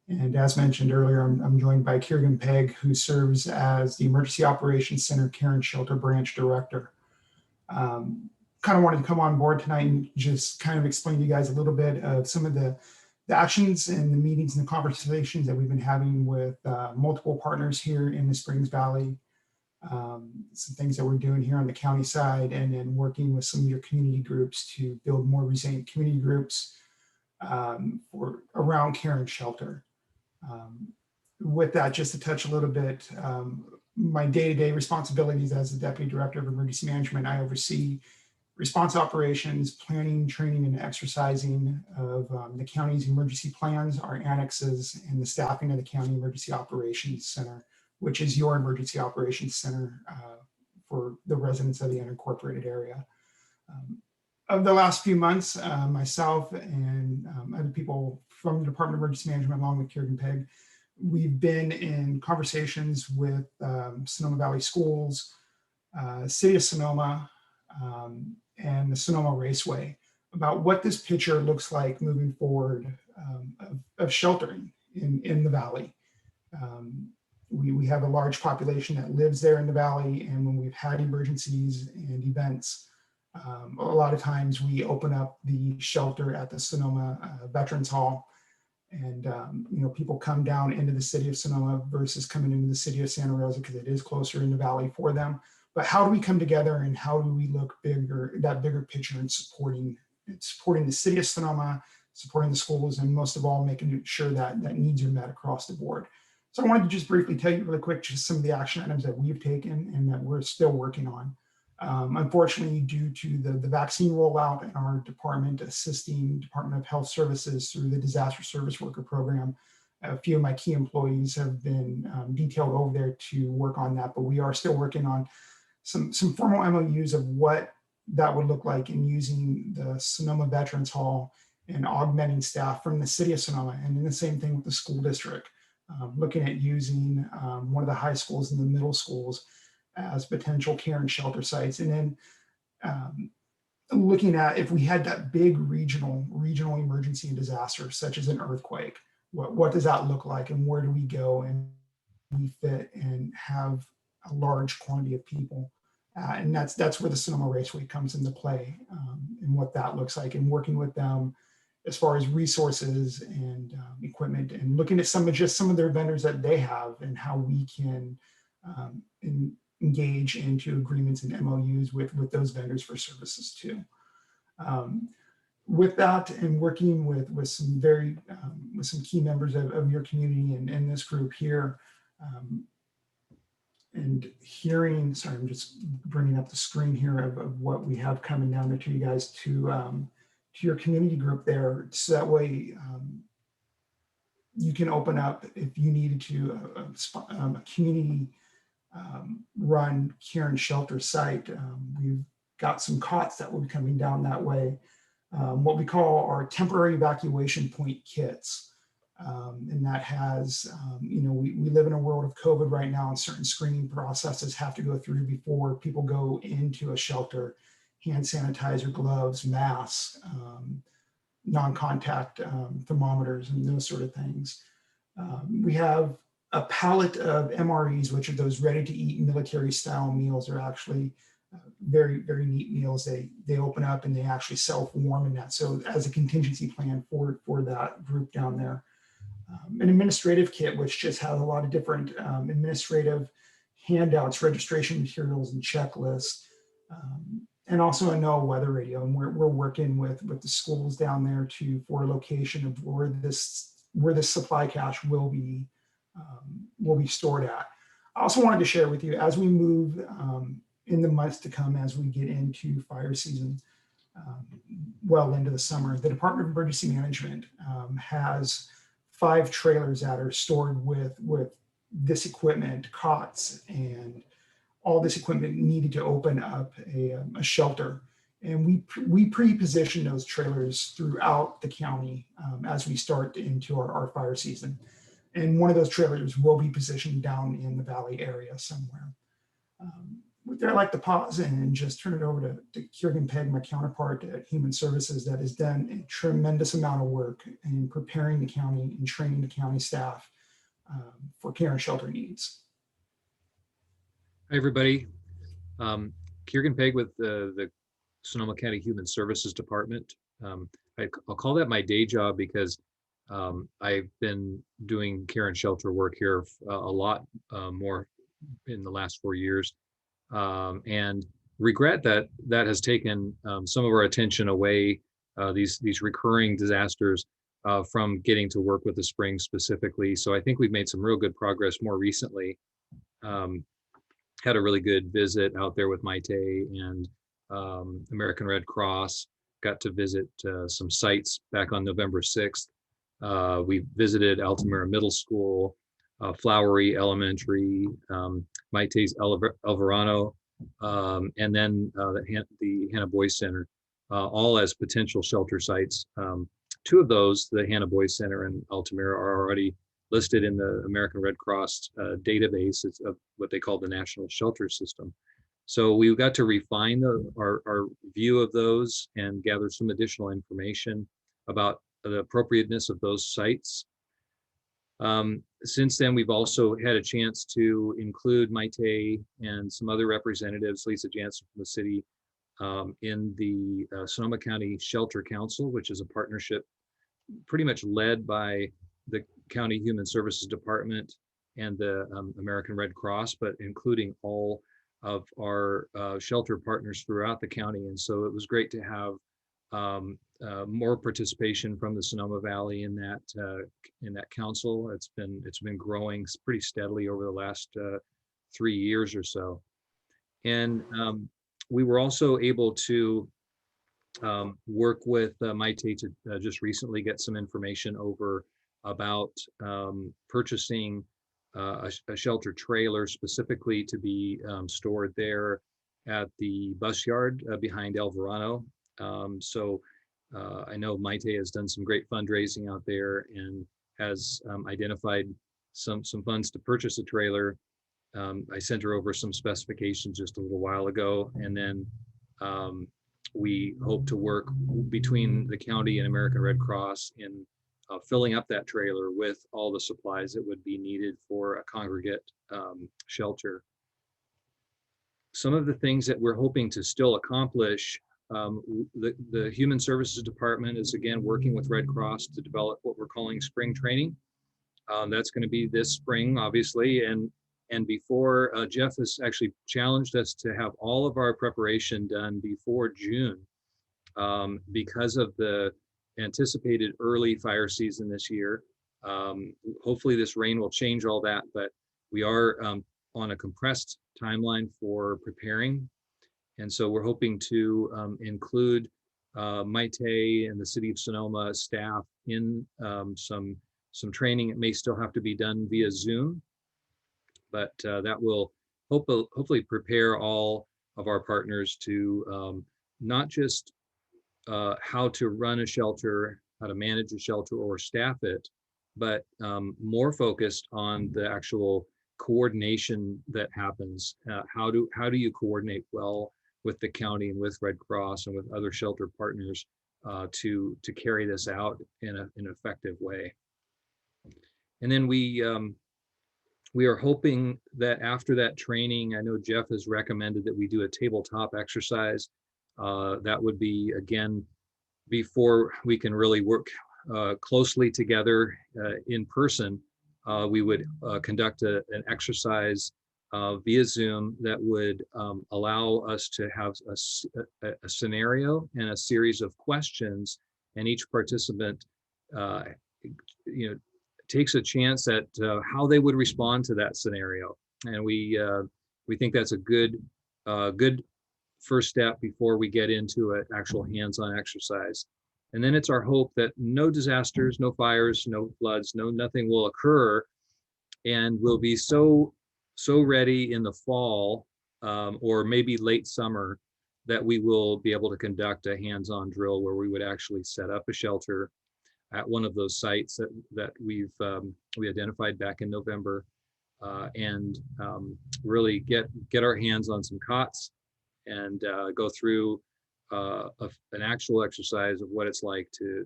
And as mentioned earlier, I'm joined by Kiergan Pegg, who serves as the Emergency Operations Center Care and Shelter Branch Director. Kind of wanted to come on board tonight and just kind of explain to you guys a little bit of some of the actions and the meetings and the conversations that we've been having with multiple partners here in the Springs Valley. Some things that we're doing here on the county side, and then working with some of your community groups to build more resilient community groups for around care and shelter. With that, just to touch a little bit, my day-to-day responsibilities as the Deputy Director of Emergency Management, I oversee response operations, planning, training, and exercising of the county's emergency plans, our annexes, and the staffing of the County Emergency Operations Center, which is your emergency operations center for the residents of the unincorporated area. Of the last few months, myself and other people from the Department of Emergency Management, along with Kiergan Pegg, we've been in conversations with Sonoma Valley Schools, City of Sonoma, and the Sonoma Raceway about what this picture looks like moving forward of sheltering in the Valley. We have a large population that lives there in the Valley, and when we've had emergencies and events, A lot of times we open up the shelter at the Sonoma Veterans Hall, and people come down into the city of Sonoma versus coming into the city of Santa Rosa because it is closer in the valley for them. But how do we come together, and how do we look bigger, that bigger picture, and supporting the city of Sonoma, supporting the schools, and most of all, making sure that needs are met across the board. So I wanted to just briefly tell you really quick just some of the action items that we've taken and that we're still working on. Unfortunately, due to the vaccine rollout in our department, assisting Department of Health Services through the Disaster Service Worker Program, a few of my key employees have been detailed over there to work on that, but we are still working on some formal MOUs of what that would look like in using the Sonoma Veterans Hall and augmenting staff from the city of Sonoma, and then the same thing with the school district, looking at using one of the high schools and the middle schools as potential care and shelter sites. And then looking at if we had that big regional emergency and disaster, such as an earthquake, what does that look like, and where do we go and we fit and have a large quantity of people. And that's where the Sonoma Raceway comes into play, and what that looks like, and working with them as far as resources and equipment, and looking at some of their vendors that they have and how we can engage into agreements and MOUs with those vendors for services too. With that, and working with some key members of your community and this group here, and hearing, sorry, I'm just bringing up the screen here of what we have coming down there to you guys, to your community group there, so that way you can open up, if you needed to, a community run care and shelter site. We've got some cots that will be coming down that way, what we call our temporary evacuation point kits. And that has, we live in a world of COVID right now, and certain screening processes have to go through before people go into a shelter: hand sanitizer, gloves, masks, non-contact thermometers, and those sort of things. We have a pallet of MREs, which are those ready-to-eat military-style meals. Are actually very, very neat meals. They open up and they actually self-warm in that. So as a contingency plan for that group down there. An administrative kit, which just has a lot of different administrative handouts, registration materials, and checklists, and also a NOAA weather radio. And we're working with the schools down there for a location of where this supply cache will be stored at. I also wanted to share with you, as we move in the months to come, as we get into fire season, well into the summer, the Department of Emergency Management has 5 trailers that are stored with this equipment, cots, and all this equipment needed to open up a shelter. And we pre-position those trailers throughout the county as we start into our fire season. And one of those trailers will be positioned down in the valley area somewhere. With that, I'd like to pause and just turn it over to Kieran Pegg, my counterpart at Human Services, that has done a tremendous amount of work in preparing the county and training the county staff for care and shelter needs. Hi, everybody. Kieran Pegg with the Sonoma County Human Services Department. I'll call that my day job because I've been doing care and shelter work here a lot more in the last 4 years. And regret that has taken some of our attention away, these recurring disasters, from getting to work with the Springs specifically. So I think we've made some real good progress more recently. Had a really good visit out there with Maite and American Red Cross. Got to visit some sites back on November 6th. We visited Altamira Middle School, Flowery Elementary, Maite's Alvarado, and then the Hannah Boys Center, all as potential shelter sites. 2 of those, the Hannah Boys Center and Altamira, are already listed in the American Red Cross database of what they call the National Shelter System. So we got to refine our view of those and gather some additional information about the appropriateness of those sites. Since then, we've also had a chance to include Maite and some other representatives, Lisa Jansen from the city, in the Sonoma County Shelter Council, which is a partnership pretty much led by the County Human Services Department and the American Red Cross, but including all of our shelter partners throughout the county. And so it was great to have more participation from the Sonoma Valley in that council. It's been growing pretty steadily over the last 3 years or so. And we were also able to work with Maite to just recently get some information over about purchasing a shelter trailer specifically to be stored there at the bus yard behind El Verano. So I know Maite has done some great fundraising out there and has identified some funds to purchase a trailer. I sent her over some specifications just a little while ago, and then we hope to work between the county and American Red Cross in filling up that trailer with all the supplies that would be needed for a congregate shelter. Some of the things that we're hoping to still accomplish, the Human Services Department is again working with Red Cross to develop what we're calling spring training. That's going to be this spring, obviously, and before Jeff has actually challenged us to have all of our preparation done before June because of the anticipated early fire season this year. Hopefully this rain will change all that, but we are on a compressed timeline for preparing. And so we're hoping to include Maite and the City of Sonoma staff in some training. It may still have to be done via Zoom, but that will hopefully prepare all of our partners to not just how to run a shelter, how to manage a shelter or staff it, but more focused on the actual coordination that happens. How do you coordinate well with the county and with Red Cross and with other shelter partners to carry this out in an effective way? And then we are hoping that after that training, I know Jeff has recommended that we do a tabletop exercise. That would be, again, before we can really work closely together in person, we would conduct an exercise via Zoom that would allow us to have a scenario and a series of questions, and each participant takes a chance at how they would respond to that scenario. And we think that's a good first step before we get into an actual hands-on exercise. And then it's our hope that no disasters, no fires, no floods, nothing will occur, and we'll be so ready in the fall or maybe late summer that we will be able to conduct a hands-on drill where we would actually set up a shelter at one of those sites that we identified back in November, and really get our hands on some cots and go through an actual exercise of what it's like to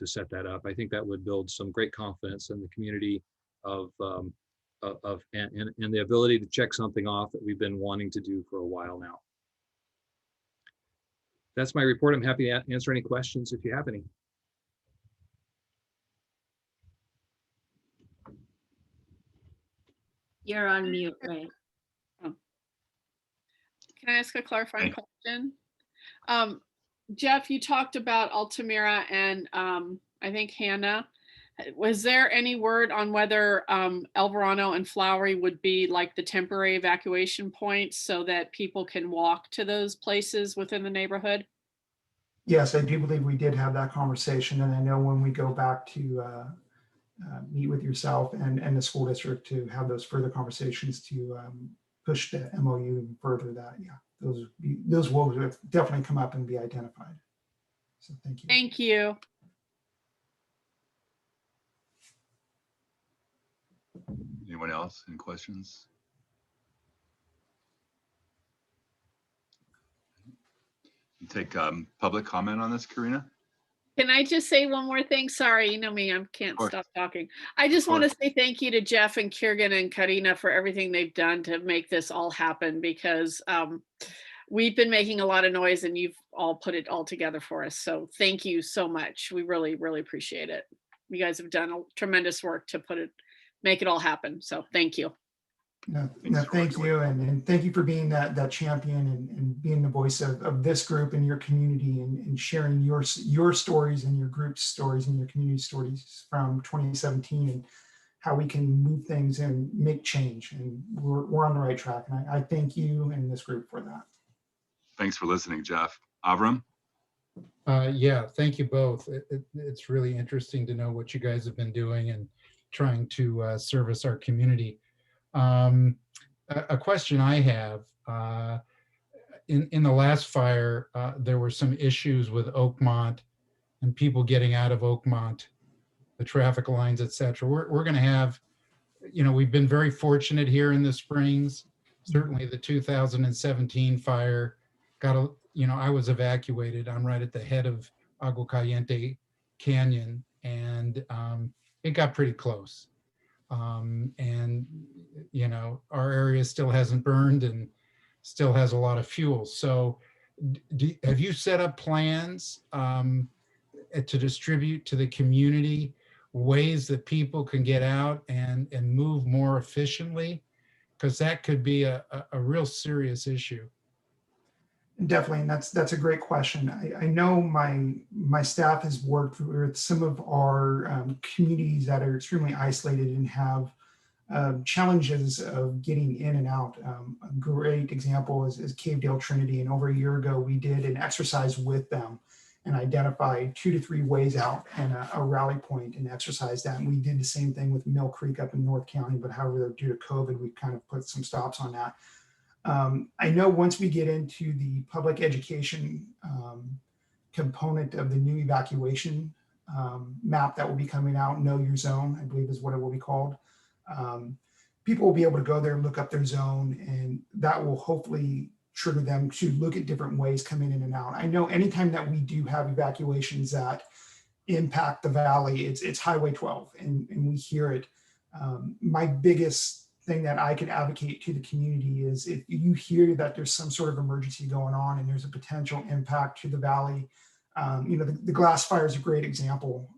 set that up. I think that would build some great confidence in the community and the ability to check something off that we've been wanting to do for a while now. That's my report. I'm happy to answer any questions if you have any. You're on mute, right? Can I ask a clarifying question? Jeff, you talked about Altamira and I think Hannah. Was there any word on whether El Verano and Flowery would be like the temporary evacuation points so that people can walk to those places within the neighborhood? Yes, I do believe we did have that conversation. And I know when we go back to meet with yourself and the school district to have those further conversations to push the MOU and further that, yeah, those will definitely come up and be identified. So thank you. Thank you. Anyone else? Any questions? You take public comment on this, Karina? Can I just say one more thing? Sorry, you know me, I can't stop talking. I just want to say thank you to Jeff and Kiergan and Karina for everything they've done to make this all happen, because we've been making a lot of noise and you've all put it all together for us. So thank you so much. We really, really appreciate it. You guys have done a tremendous work to make it all happen. So thank you. No, Thanks, thank George. you. And thank you for being that champion and being the voice of this group and your community and sharing your stories and your group's stories and your community stories from 2017 and how we can move things and make change. And we're on the right track. And I thank you and this group for that. Thanks for listening, Jeff. Avram? Yeah, thank you both. It's really interesting to know what you guys have been doing and trying to service our community. A question I have, in the last fire, there were some issues with Oakmont and people getting out of Oakmont, the traffic lines, et cetera. We're going to have, we've been very fortunate here in the Springs. Certainly the 2017 fire I was evacuated. I'm right at the head of Agua Caliente Canyon, and it got pretty close. And our area still hasn't burned and still has a lot of fuel. So have you set up plans to distribute to the community ways that people can get out and move more efficiently? Because that could be a real serious issue. Definitely, and that's a great question. I know my staff has worked with some of our communities that are extremely isolated and have challenges of getting in and out. A great example is Cavedale Trinity, and over a year ago we did an exercise with them and identified 2 to 3 ways out and a rally point and exercise that. And we did the same thing with Mill Creek up in North County, but however, due to COVID, we kind of put some stops on that. I know once we get into the public education component of the new evacuation map that will be coming out, Know Your Zone, I believe is what it will be called. People will be able to go there and look up their zone, and that will hopefully trigger them to look at different ways coming in and out. I know anytime that we do have evacuations that impact the valley, it's Highway 12, and we hear it. My biggest thing that I could advocate to the community is if you hear that there's some sort of emergency going on and there's a potential impact to the valley, the Glass Fire is a great example.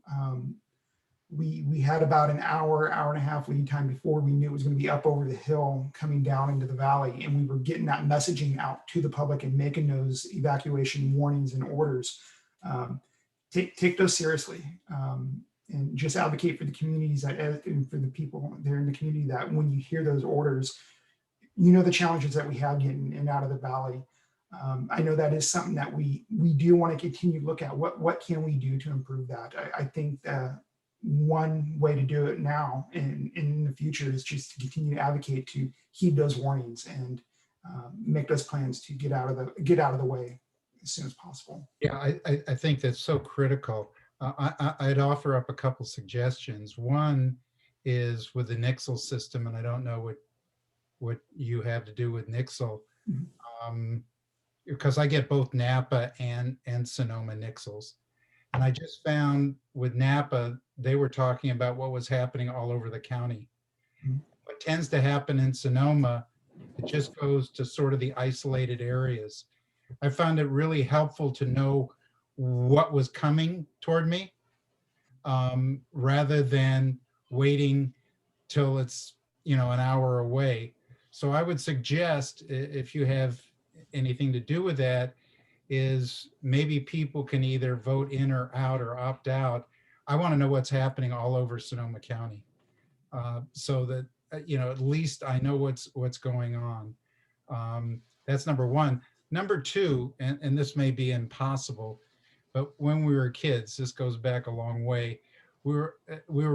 We had about an hour and a half lead time before we knew it was going to be up over the hill coming down into the valley, and we were getting that messaging out to the public and making those evacuation warnings and orders. Take those seriously. And just advocate for the communities and for the people there in the community that when you hear those orders, the challenges that we have getting in and out of the valley. I know that is something that we do want to continue to look at. What can we do to improve that? I think one way to do it now and in the future is just to continue to advocate to heed those warnings and make those plans to get out of the way as soon as possible. Yeah, I think that's so critical. I'd offer up a couple suggestions. One is with the Nixle system, and I don't know what you have to do with Nixle, because I get both Napa and Sonoma Nixles. And I just found with Napa, they were talking about what was happening all over the county. What tends to happen in Sonoma, it just goes to sort of the isolated areas. I found it really helpful to know what was coming toward me, rather than waiting till it's an hour away. So I would suggest, if you have anything to do with that, is maybe people can either vote in or out or opt out. I want to know what's happening all over Sonoma County, so that at least I know what's going on. That's number one. Number two, and this may be impossible, but when we were kids, this goes back a long way, we were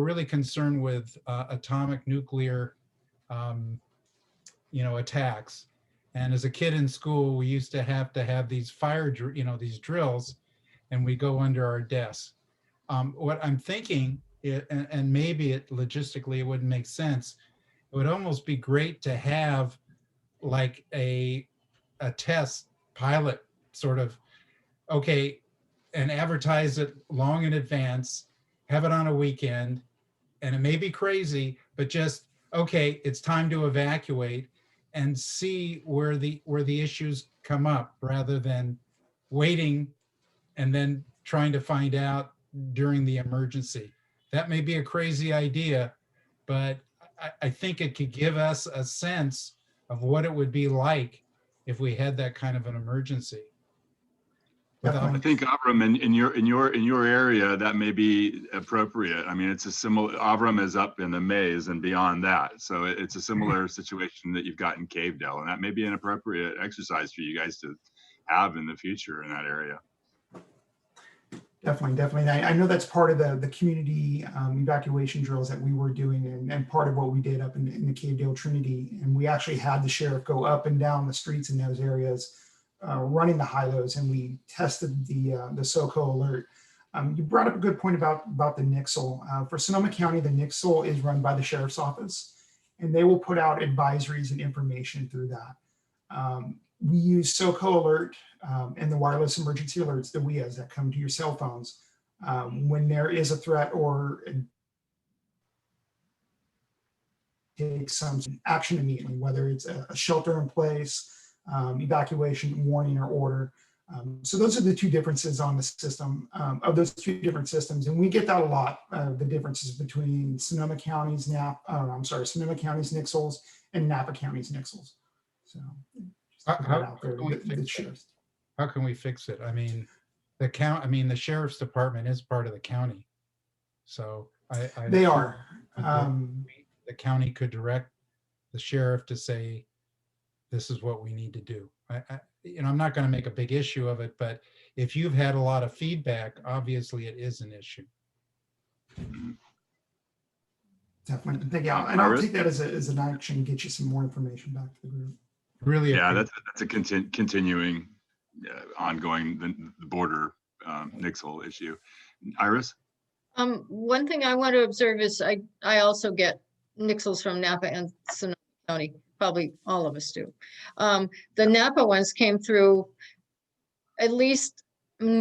really concerned with atomic nuclear attacks. And as a kid in school, we used to have these these drills, and we go under our desks. What I'm thinking, and maybe logistically it wouldn't make sense, it would almost be great to have like a test pilot sort of, okay, and advertise it long in advance, have it on a weekend, and it may be crazy, but just, okay, it's time to evacuate, and see where the issues come up rather than waiting and then trying to find out during the emergency. That may be a crazy idea, but I think it could give us a sense of what it would be like if we had that kind of an emergency. I think Avram, in your area, that may be appropriate. I mean, it's a similar, Avram is up in the maze and beyond that. So it's a similar situation that you've got in Cavedale, and that may be an appropriate exercise for you guys to have in the future in that area. Definitely. I know that's part of the community evacuation drills that we were doing, and part of what we did up in the Cavedale Trinity. And we actually had the sheriff go up and down the streets in those areas, running the high-lows, and we tested the SoCo alert. You brought up a good point about the Nixle. For Sonoma County, the Nixle is run by the sheriff's office, and they will put out advisories and information through that. We use SoCo alert and the wireless emergency alerts, the WIAs that come to your cell phones when there is a threat or take some action immediately, whether it's a shelter in place, evacuation warning or order. So those are the two differences on the system of those two different systems. And we get that a lot, the differences between Sonoma County's Sonoma County's Nixles and Napa County's Nixles. So how can we fix it? I mean, the sheriff's department is part of the county. So they are. The county could direct the sheriff to say, this is what we need to do. I'm not going to make a big issue of it, but if you've had a lot of feedback, obviously it is an issue. Definitely. And I'll take that as an action, get you some more information back to the group. Really? Yeah, that's a continuing, ongoing the border Nixle issue. Iris? One thing I want to observe is I also get Nixles from Napa and Sonoma County. Probably all of us do. The Napa ones came through at least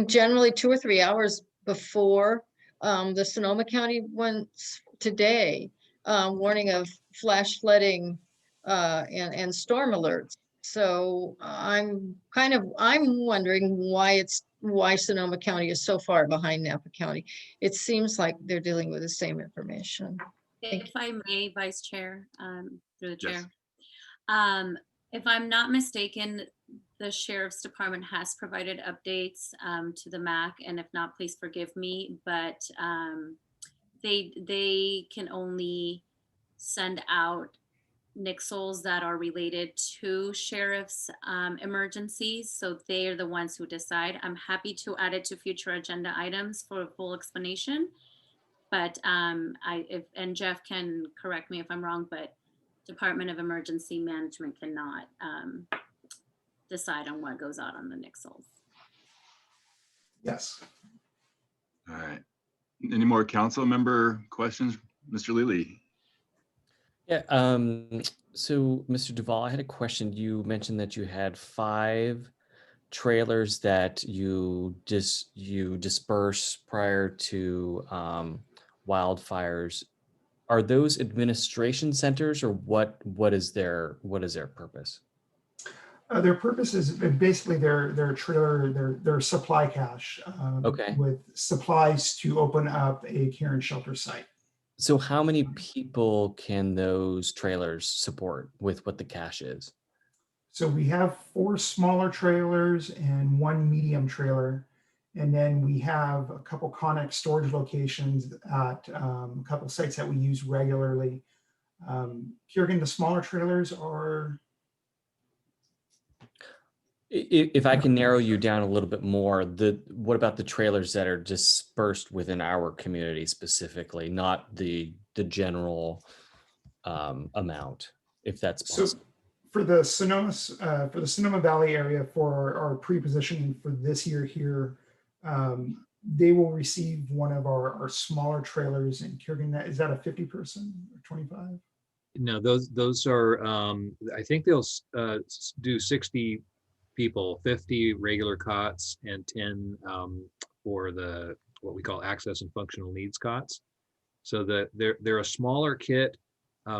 generally 2 or 3 hours before the Sonoma County ones today, warning of flash flooding and storm alerts. So I'm wondering why Sonoma County is so far behind Napa County. It seems like they're dealing with the same information. If I may, Vice Chair, through the chair. Yes. If I'm not mistaken, the Sheriff's Department has provided updates to the MAC, and if not, please forgive me, but they can only send out Nixles that are related to sheriff's emergencies. So they are the ones who decide. I'm happy to add it to future agenda items for a full explanation. But and Jeff can correct me if I'm wrong, but Department of Emergency Management cannot decide on what goes out on the Nixles. Yes. All right. Any more council member questions? Mr. Lilly? Yeah, so Mr. Duvall, I had a question. You mentioned that you had 5 trailers that you disperse prior to wildfires. Are those administration centers, or what is their purpose? Their purpose is basically their trailer, their supply cache with supplies to open up a care and shelter site. So how many people can those trailers support with what the cache is? So we have 4 smaller trailers and 1 medium trailer. And then we have a couple Connex storage locations at a couple sites that we use regularly. Kiergan, the smaller trailers are... If I can narrow you down a little bit more, what about the trailers that are dispersed within our community specifically, not the general amount, if that's possible? So for the Sonoma Valley area, for our pre-positioning for this year here, they will receive one of our smaller trailers. And Kiergan, is that a 50 person or 25? No, those are, I think they'll do 60 people, 50 regular cots and 10 for the what we call access and functional needs cots. So that they're a smaller kit.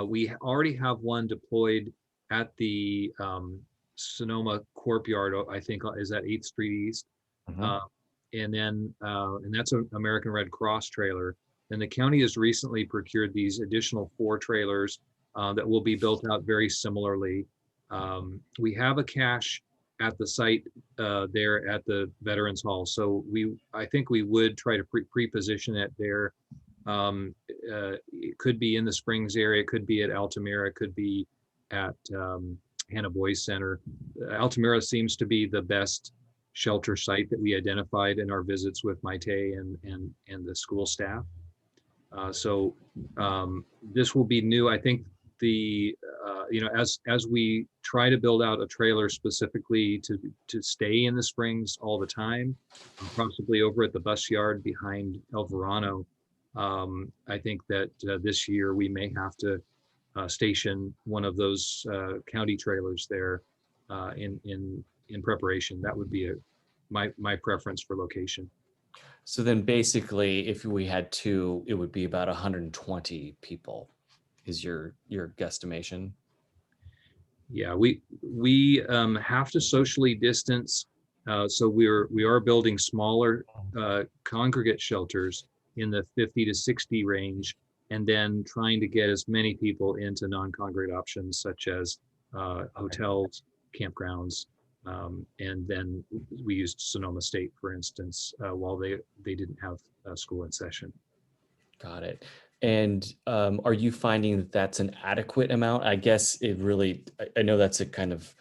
We already have one deployed at the Sonoma Courtyard, I think is at 8th Street East. And that's an American Red Cross trailer. And the county has recently procured these additional 4 trailers that will be built out very similarly. We have a cache at the site there at the Veterans Hall. So I think we would try to pre-position it there. It could be in the Springs area, it could be at Altamira, it could be at Hannah Boys Center. Altamira seems to be the best shelter site that we identified in our visits with Maite and the school staff. So this will be new. I think as we try to build out a trailer specifically to stay in the Springs all the time, possibly over at the bus yard behind El Verano, I think that this year we may have to station one of those county trailers there in preparation. That would be my preference for location. So then basically, if we had 2, it would be about 120 people is your guesstimation? Yeah, we have to socially distance. So we are building smaller congregate shelters in the 50 to 60 range, and then trying to get as many people into non-congregate options such as hotels, campgrounds, and then we used Sonoma State, for instance, while they didn't have school in session. Got it. And are you finding that that's an adequate amount? I guess it really, I know that's a kind of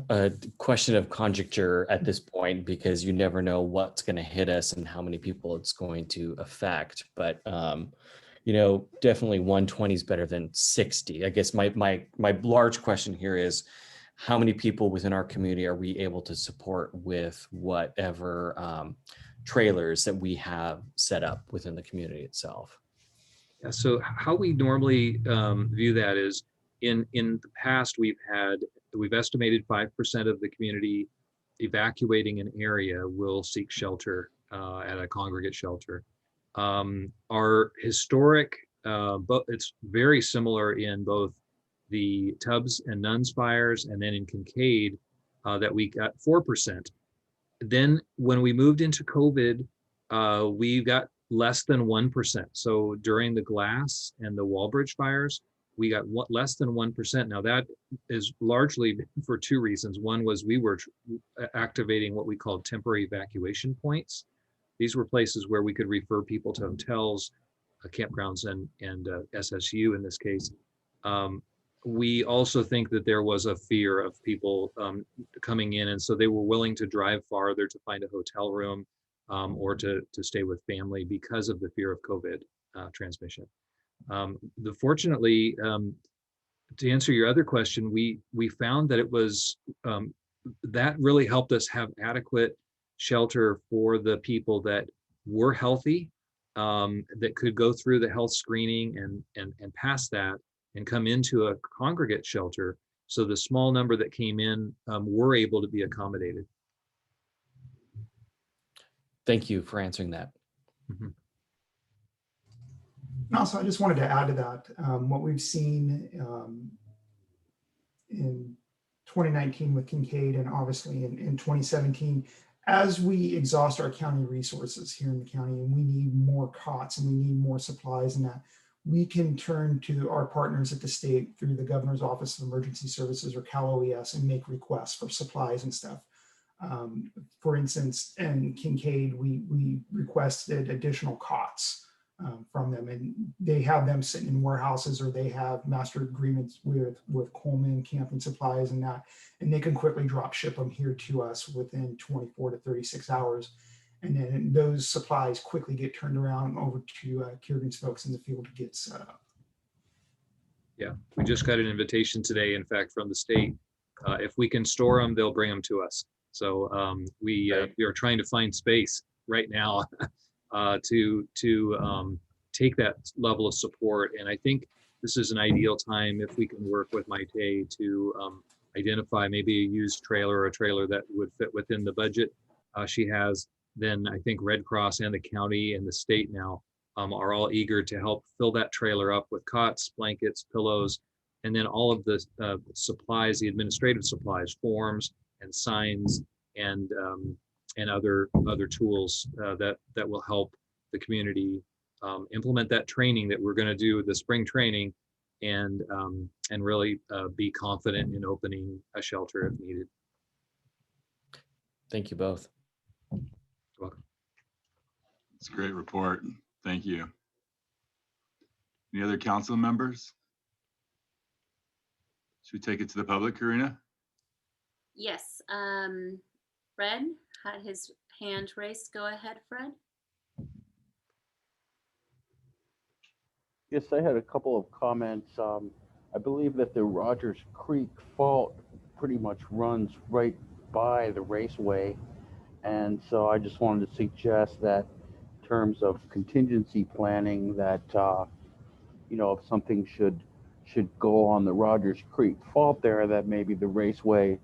a question of conjecture at this point, because you never know what's going to hit us and how many people it's going to affect. But definitely 120 is better than 60. I guess my large question here is, how many people within our community are we able to support with whatever trailers that we have set up within the community itself? Yeah, so how we normally view that is, in the past we've estimated 5% of the community evacuating an area will seek shelter at a congregate shelter. Our historic, but it's very similar in both the Tubbs and Nuns fires, and then in Kincaid that we got 4%. Then when we moved into COVID, we got less than 1%. So during the Glass and the Walbridge fires, we got less than 1%. Now that is largely for 2 reasons. One was we were activating what we called temporary evacuation points. These were places where we could refer people to hotels, campgrounds, and SSU in this case. We also think that there was a fear of people coming in, and so they were willing to drive farther to find a hotel room or to stay with family because of the fear of COVID transmission. Fortunately, to answer your other question, we found that it was that really helped us have adequate shelter for the people that were healthy, that could go through the health screening and pass that and come into a congregate shelter. So the small number that came in were able to be accommodated. Thank you for answering that. Mm-hmm. And also, I just wanted to add to that, what we've seen in 2019 with Kincaid, and obviously in 2017, as we exhaust our county resources here in the county, and we need more cots and we need more supplies, and that we can turn to our partners at the state through the Governor's Office of Emergency Services or Cal OES and make requests for supplies and stuff. For instance, in Kincaid, we requested additional cots from them, and they have them sitting in warehouses, or they have master agreements with Coleman Camping Supplies and that, and they can quickly drop ship them here to us within 24 to 36 hours. And then those supplies quickly get turned around over to Kiergan's folks in the field to get set up. Yeah, we just got an invitation today, in fact, from the state. If we can store them, they'll bring them to us. So we are trying to find space right now to take that level of support. And I think this is an ideal time if we can work with Maite to identify maybe a used trailer or a trailer that would fit within the budget she has. Then I think Red Cross and the county and the state now are all eager to help fill that trailer up with cots, blankets, pillows, and then all of the supplies, the administrative supplies, forms and signs and other tools that will help the community implement that training that we're going to do, the spring training, and really be confident in opening a shelter if needed. Thank you both. You're welcome. It's a great report. Thank you. Any other council members? Should we take it to the public, Karina? Yes, Fred had his hand raised. Go ahead, Fred. Yes, I had a couple of comments. I believe that the Rogers Creek Fault pretty much runs right by the raceway. And so I just wanted to suggest that in terms of contingency planning that, you know, if something should go on the Rogers Creek Fault there, that maybe the raceway,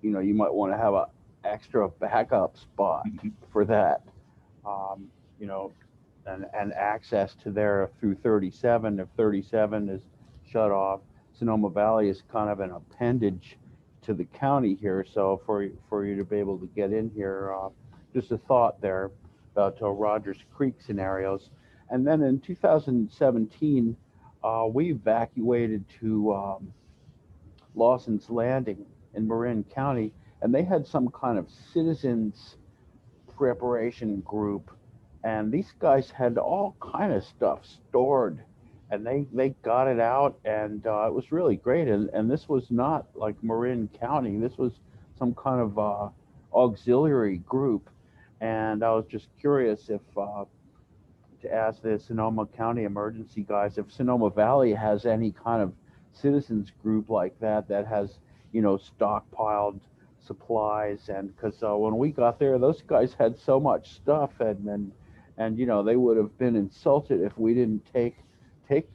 you know, you might want to have a extra backup spot for that, you know, and access to there through 37. If 37 is shut off, Sonoma Valley is kind of an appendage to the county here. So for you to be able to get in here, just a thought there about Rogers Creek scenarios. And then in 2017, we evacuated to Lawson's Landing in Marin County, and they had some kind of citizens preparation group, and these guys had all kind of stuff stored, and they got it out, and it was really great. And this was not like Marin County, this was some kind of auxiliary group. And I was just curious if to ask the Sonoma County emergency guys if Sonoma Valley has any kind of citizens group like that has, you know, stockpiled supplies. And because when we got there, those guys had so much stuff, and you know, they would have been insulted if we didn't take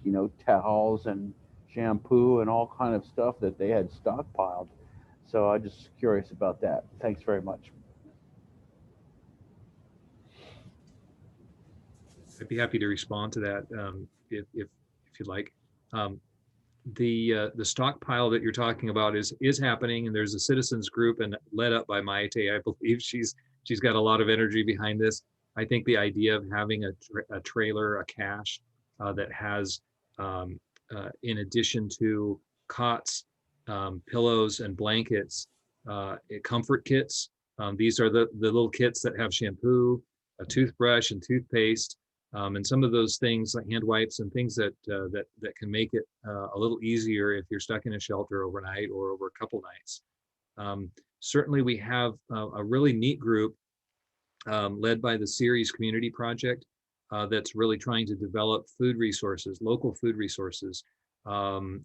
you know, towels and shampoo and all kind of stuff that they had stockpiled. So I'm just curious about that. Thanks very much. I'd be happy to respond to that if you'd like. The stockpile that you're talking about is happening, and there's a citizens group and led up by Maite. I believe she's got a lot of energy behind this. I think the idea of having a trailer, a cache that has, in addition to cots, pillows and blankets, comfort kits. These are the little kits that have shampoo, a toothbrush and toothpaste, and some of those things like hand wipes and things that can make it a little easier if you're stuck in a shelter overnight or over a couple nights. Certainly we have a really neat group led by the Ceres Community Project that's really trying to develop food resources, local food resources.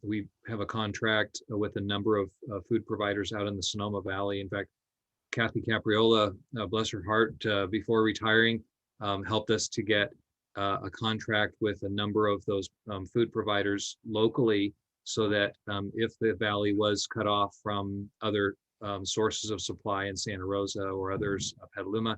We have a contract with a number of food providers out in the Sonoma Valley. In fact, Kathy Capriola, bless her heart, before retiring, helped us to get a contract with a number of those food providers locally, so that if the valley was cut off from other sources of supply in Santa Rosa or others, Petaluma,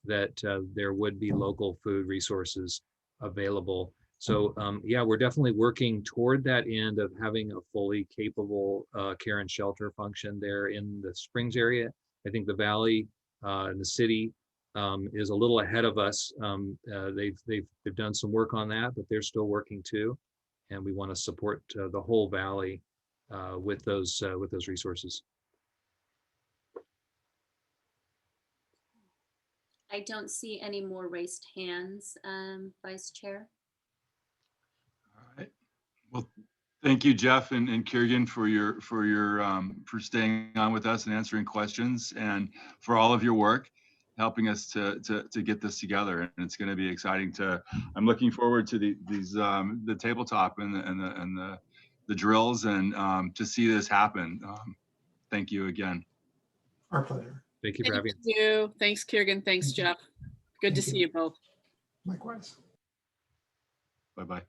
that there would be local food resources available. So yeah, we're definitely working toward that end of having a fully capable care and shelter function there in the Springs area. I think the valley and the city is a little ahead of us. They've done some work on that, but they're still working too, and we want to support the whole valley with those resources. I don't see any more raised hands, Vice Chair. All right. Well, thank you, Jeff and Kiergan, for staying on with us and answering questions, and for all of your work helping us to get this together. And it's going to be exciting I'm looking forward to the tabletop and the drills, and to see this happen. Thank you again. Our pleasure. Thank you for having us. Thank you. Thanks, Kiergan. Thanks, Jeff. Good to see you both. Likewise. Bye-bye.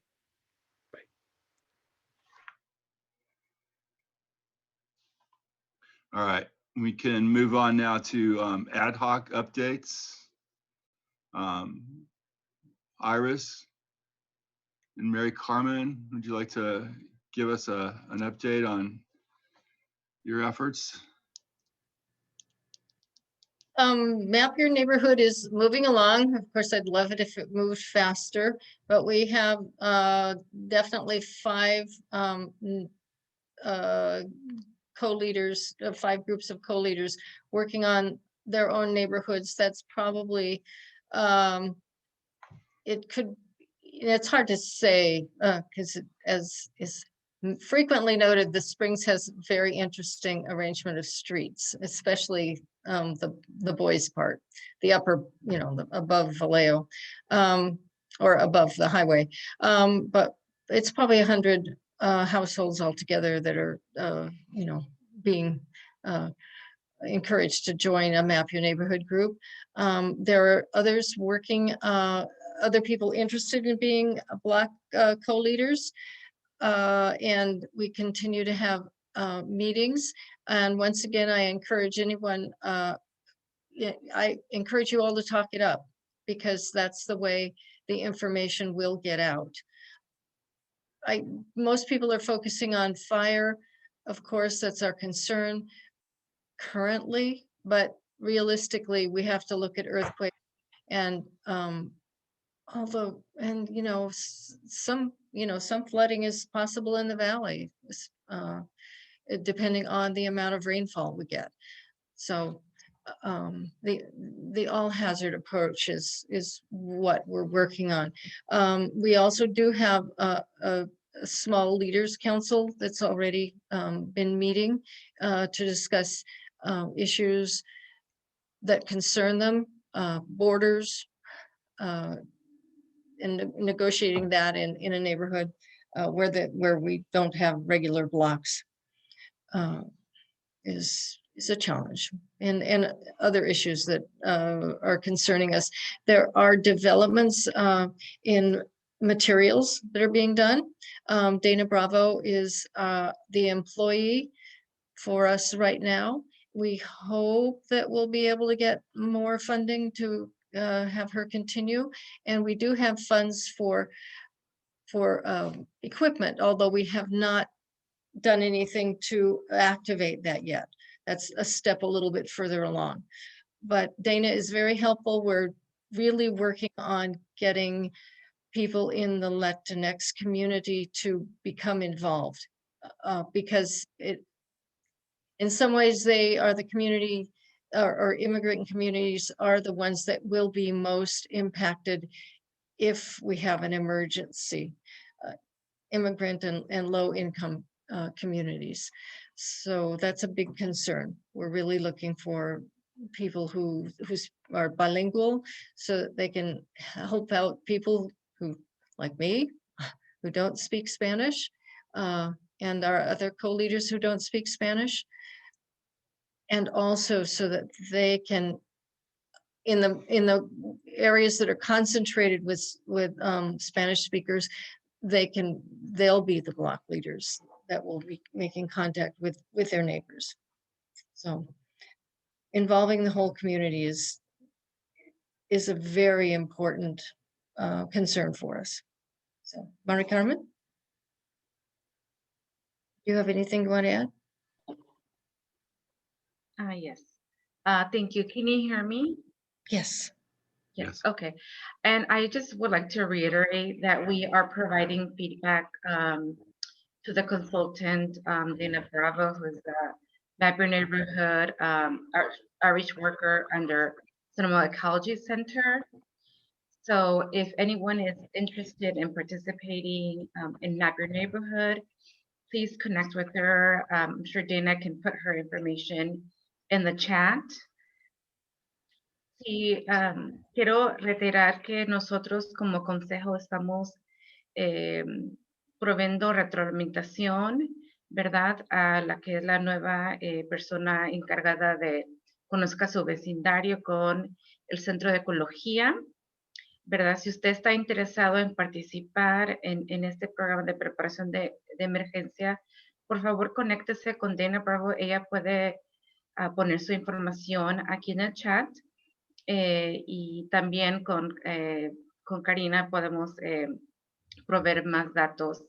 All right, we can move on now to ad hoc updates. Iris and Mary Carmen, would you like to give us an update on your efforts? Map Your Neighborhood is moving along. Of course, I'd love it if it moved faster, but we have definitely 5 co-leaders, 5 groups of co-leaders working on their own neighborhoods. That's probably, it could, it's hard to say because as is frequently noted, the Springs has very interesting arrangement of streets, especially the boys part, the upper, above Vallejo, or above the highway. But it's probably 100 households altogether that are, being encouraged to join a Map Your Neighborhood group. There are others working, other people interested in being Block co-leaders. And we continue to have meetings. And once again, I encourage anyone, I encourage you all to talk it up, because that's the way the information will get out. Most people are focusing on fire. Of course, that's our concern currently, but realistically, we have to look at earthquake and although, and some flooding is possible in the valley, depending on the amount of rainfall we get. So the all hazard approach is what we're working on. We also do have a small leaders council that's already been meeting to discuss issues that concern them, borders, and negotiating that in a neighborhood where we don't have regular blocks is a challenge, and other issues that are concerning us. There are developments in materials that are being done. Dana Bravo is the employee for us right now. We hope that we'll be able to get more funding to have her continue. And we do have funds for equipment, although we have not done anything to activate that yet. That's a step a little bit further along. But Dana is very helpful. We're really working on getting people in the Latinx community to become involved because in some ways they are the community or immigrant communities are the ones that will be most impacted if we have an emergency, immigrant and low income communities. So that's a big concern. We're really looking for people who are bilingual so that they can help out people who, like me, who don't speak Spanish, and our other co-leaders who don't speak Spanish. And also so that they can, in the areas that are concentrated with Spanish speakers, they'll be the block leaders that will be making contact with their neighbors. So involving the whole community is a very important concern for us. So, Mari Carmen, do you have anything you want to add? Yes. Thank you. Can you hear me? Yes. Yes. Okay. And I just would like to reiterate that we are providing feedback to the consultant, Dana Bravo, who's the Map Your Neighborhood outreach worker under Sonoma Ecology Center. So if anyone is interested in participating in Map Your Neighborhood, please connect with her. I'm sure Dana can put her information in the chat. Y quiero reiterar que nosotros como consejo estamos proveyendo retroalimentación, ¿verdad? A la que es la nueva persona encargada de conozca su vecindario con el Centro de Ecología, ¿verdad? Si usted está interesado en participar en este programa de preparación de emergencia, por favor, conéctese con Dana Bravo. Ella puede poner su información aquí en el chat. Y también con Karina podemos proveer más datos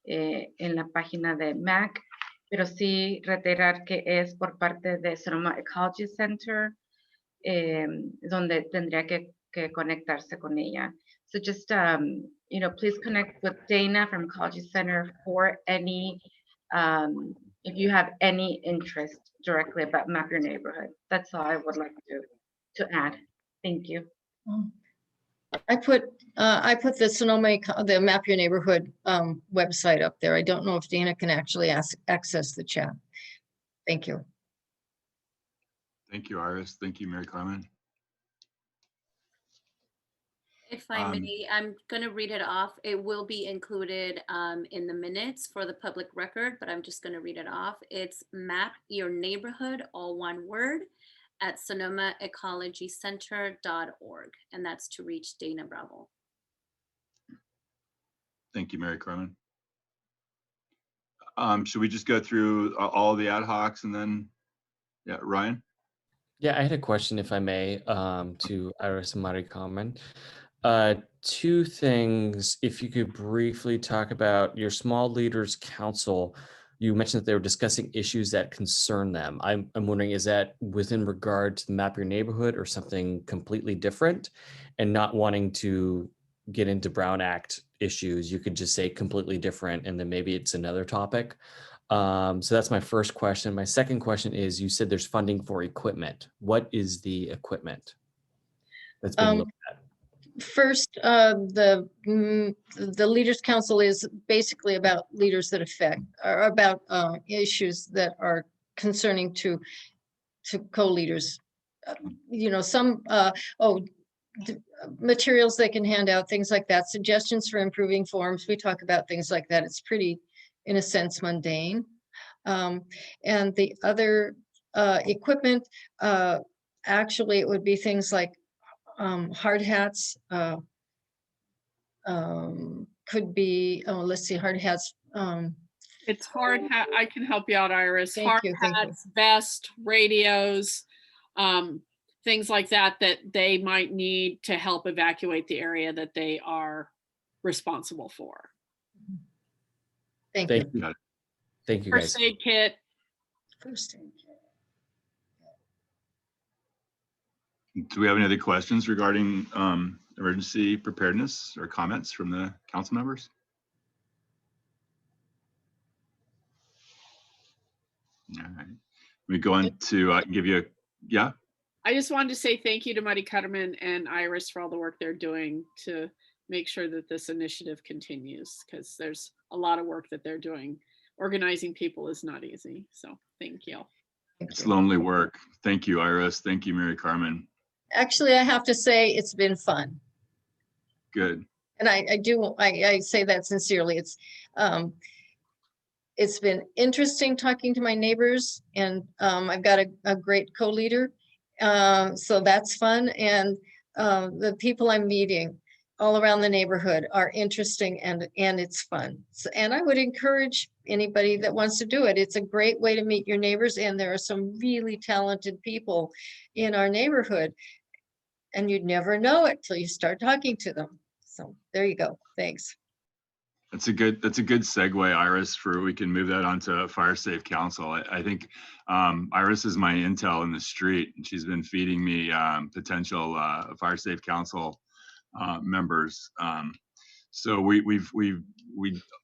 en la página de MAC, pero sí reiterar que es por parte de Sonoma Ecology Center, donde tendría que conectarse con ella. So just, you know, please connect with Dana from Ecology Center for any, if you have any interest directly about Map Your Neighborhood. That's all I would like to add. Thank you. I put the Sonoma, the Map Your Neighborhood website up there. I don't know if Dana can actually access the chat. Thank you. Thank you, Iris. Thank you, Mary Carmen. If I may, I'm going to read it off. It will be included in the minutes for the public record, but I'm just going to read it off. It's Map Your Neighborhood, all one word, at sonomaecologycenter.org. And that's to reach Dana Bravo. Thank you, Mary Carmen. Should we just go through all the ad hocs and then, yeah, Ryan? Yeah, I had a question, if I may, to Iris and Mari Carmen. Two things, if you could briefly talk about your Small Leaders Council. You mentioned that they were discussing issues that concern them. I'm wondering, is that within regard to the Map Your Neighborhood or something completely different? And not wanting to get into Brown Act issues, you could just say completely different, and then maybe it's another topic. So that's my first question. My second question is, you said there's funding for equipment. What is the equipment that's being looked at? First, the Leaders Council is basically about leaders that affect, or about issues that are concerning to co-leaders. You know, some materials they can hand out, things like that, suggestions for improving forms. We talk about things like that. It's pretty, in a sense, mundane. And the other equipment, actually, it would be things like hard hats, could be, let's see, hard hats. It's hard hat. I can help you out, Iris. Thank Hard you. hats, vest, radios, things like that they might need to help evacuate the area that they are responsible for. Thank you. Thank you, guys. First aid kit. First aid kit. Do we have any other questions regarding emergency preparedness or comments from the council members? All right. We go on to give you a, yeah. I just wanted to say thank you to Mari Carmen and Iris for all the work they're doing to make sure that this initiative continues, because there's a lot of work that they're doing. Organizing people is not easy. So thank you. It's lonely work. Thank you, Iris. Thank you, Mary Carmen. Actually, I have to say it's been fun. Good. And I say that sincerely. It's been interesting talking to my neighbors, and I've got a great co-leader. So that's fun. And the people I'm meeting all around the neighborhood are interesting, and it's fun. So, and I would encourage anybody that wants to do it. It's a great way to meet your neighbors, and there are some really talented people in our neighborhood, and you'd never know it till you start talking to them. So there you go. Thanks. That's a good segue, Iris, for we can move that onto Fire Safe Council. I think Iris is my intel in the street, and she's been feeding me potential Fire Safe Council members. So we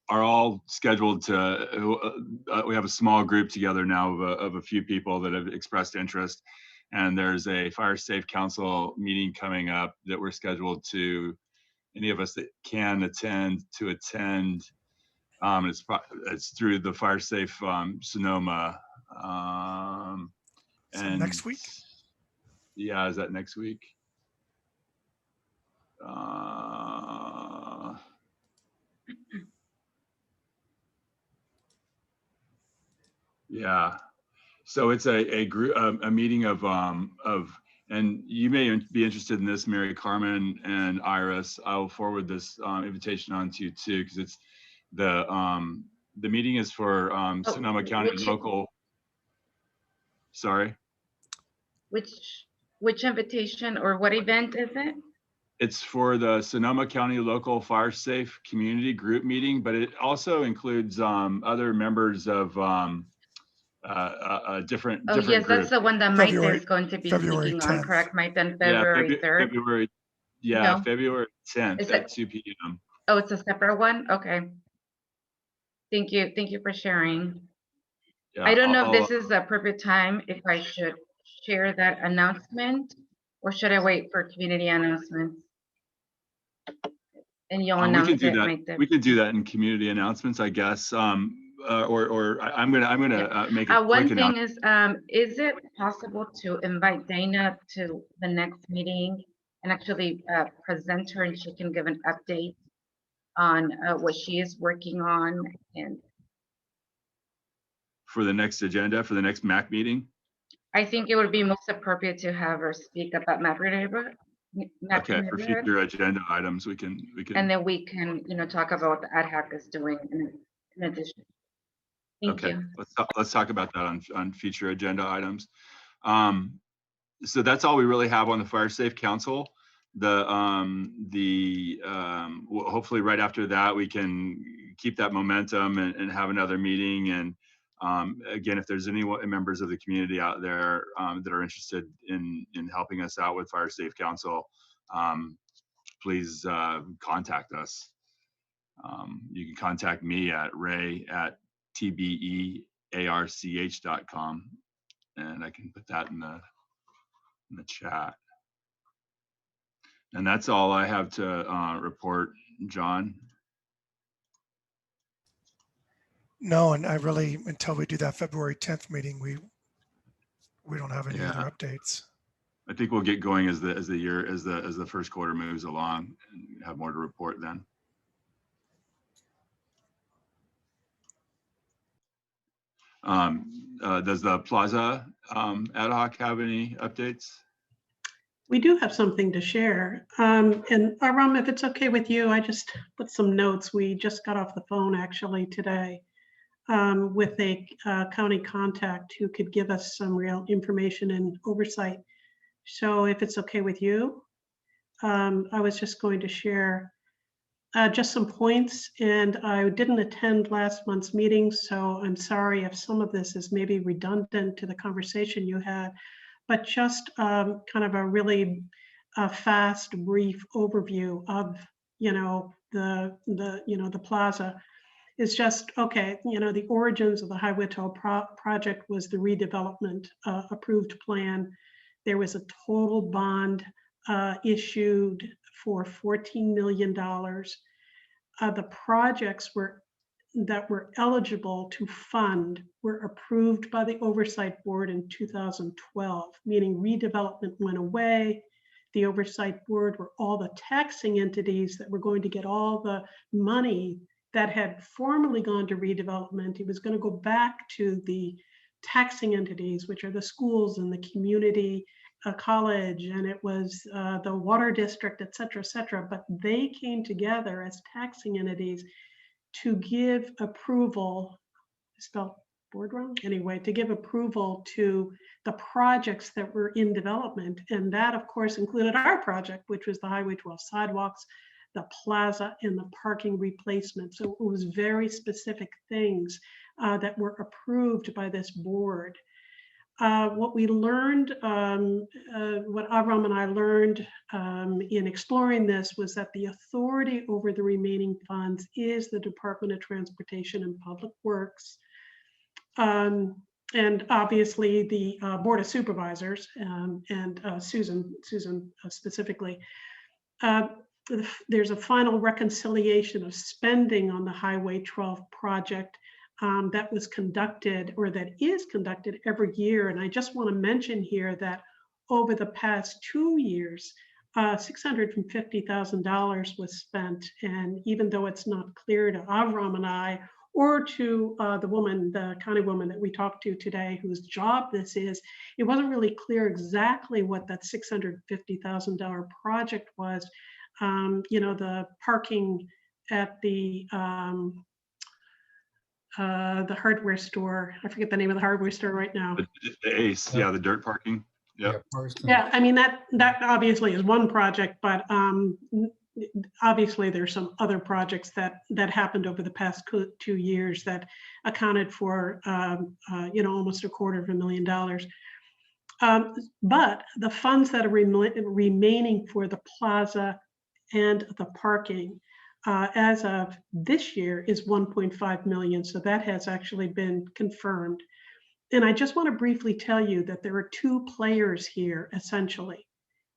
are all scheduled to, we have a small group together now of a few people that have expressed interest. And there's a Fire Safe Council meeting coming up that we're scheduled to, any of us that can attend. It's through the Fire Safe Sonoma. And next week? Yeah, is that next week? Yeah. So it's a group, a meeting of, and you may be interested in this, Mary Carmen and Iris. I will forward this invitation on to you too, because it's the meeting is for Sonoma County local. Sorry. Which invitation or what event is it? It's for the Sonoma County Local Fire Safe Community Group meeting, but it also includes other members of different Oh, yes, that's groups. the one that Maite February- is going to be February speaking on, 10th. correct, Maite, on Yeah, February 3rd? February. Yeah, No? February 10th Is at it- 2 p.m. Oh, it's a separate one? Okay. Thank you. Thank you for sharing. Yeah, I don't know if I'll- this is the appropriate time, if I should share that announcement, or should I wait for community announcements? And you'll we announce can do it, that. Maite. We can do that in community announcements, I guess. I'm gonna make a One quick thing announcement. is it possible to invite Dana to the next meeting and actually present her, and she can give an update on what she is working on? And For the next agenda, for the next MAC meeting. I think it would be most appropriate to have her speak about map neighborhood. Okay, for future agenda items, we can. And then we can, talk about what the ad hoc is doing in addition. Thank Okay, you. let's talk about that on future agenda items. So that's all we really have on the Fire Safe Council. Hopefully right after that we can keep that momentum and have another meeting. And again, if there's any members of the community out there that are interested in helping us out with Fire Safe Council, please contact us. You can contact me at ray@tbearch.com, and I can put that in the chat. And that's all I have to report, John. No, and I really, until we do that February 10th meeting, we don't have any other updates. I think we'll get going as the first quarter moves along and have more to report then. Does the Plaza ad hoc have any updates? We do have something to share. And Aram, if it's okay with you, I just put some notes. We just got off the phone actually today with a county contact who could give us some real information and oversight. So if it's okay with you, I was just going to share just some points, and I didn't attend last month's meeting, so I'm sorry if some of this is maybe redundant to the conversation you had, but just kind of a really fast, brief overview of, the plaza. Is just, okay, the origins of the Highway Toll project was the redevelopment approved plan. There was a total bond issued for $14 million. The projects that were eligible to fund were approved by the Oversight Board in 2012, meaning redevelopment went away. The Oversight Board were all the taxing entities that were going to get all the money that had formerly gone to redevelopment. It was going to go back to the taxing entities, which are the schools and the community college, and it was the water district, et cetera, but they came together as taxing entities to give approval, spelled board wrong? Anyway, to give approval to the projects that were in development. And that, of course, included our project, which was the Highway 12 sidewalks, the plaza, and the parking replacement. So it was very specific things that were approved by this board. What we learned, what Avram and I learned in exploring this was that the authority over the remaining funds is the Department of Transportation and Public Works. And obviously the Board of Supervisors and Susan specifically. There's a final reconciliation of spending on the Highway 12 project that was conducted, or that is conducted every year. And I just want to mention here that over the past 2 years, $650,000 was spent. And even though it's not clear to Avram and I, or to the county woman that we talked to today, whose job this is, it wasn't really clear exactly what that $650,000 project was. The parking at the hardware store. I forget the name of the hardware store right now. The Ace, yeah, the dirt parking. Yep. Yeah, I mean, that obviously is one project, but obviously there's some other projects that happened over the past 2 years that accounted for, almost $250,000. But the funds that are remaining for the plaza and the parking as of this year is 1.5 million. So that has actually been confirmed. And I just want to briefly tell you that there are two players here, essentially.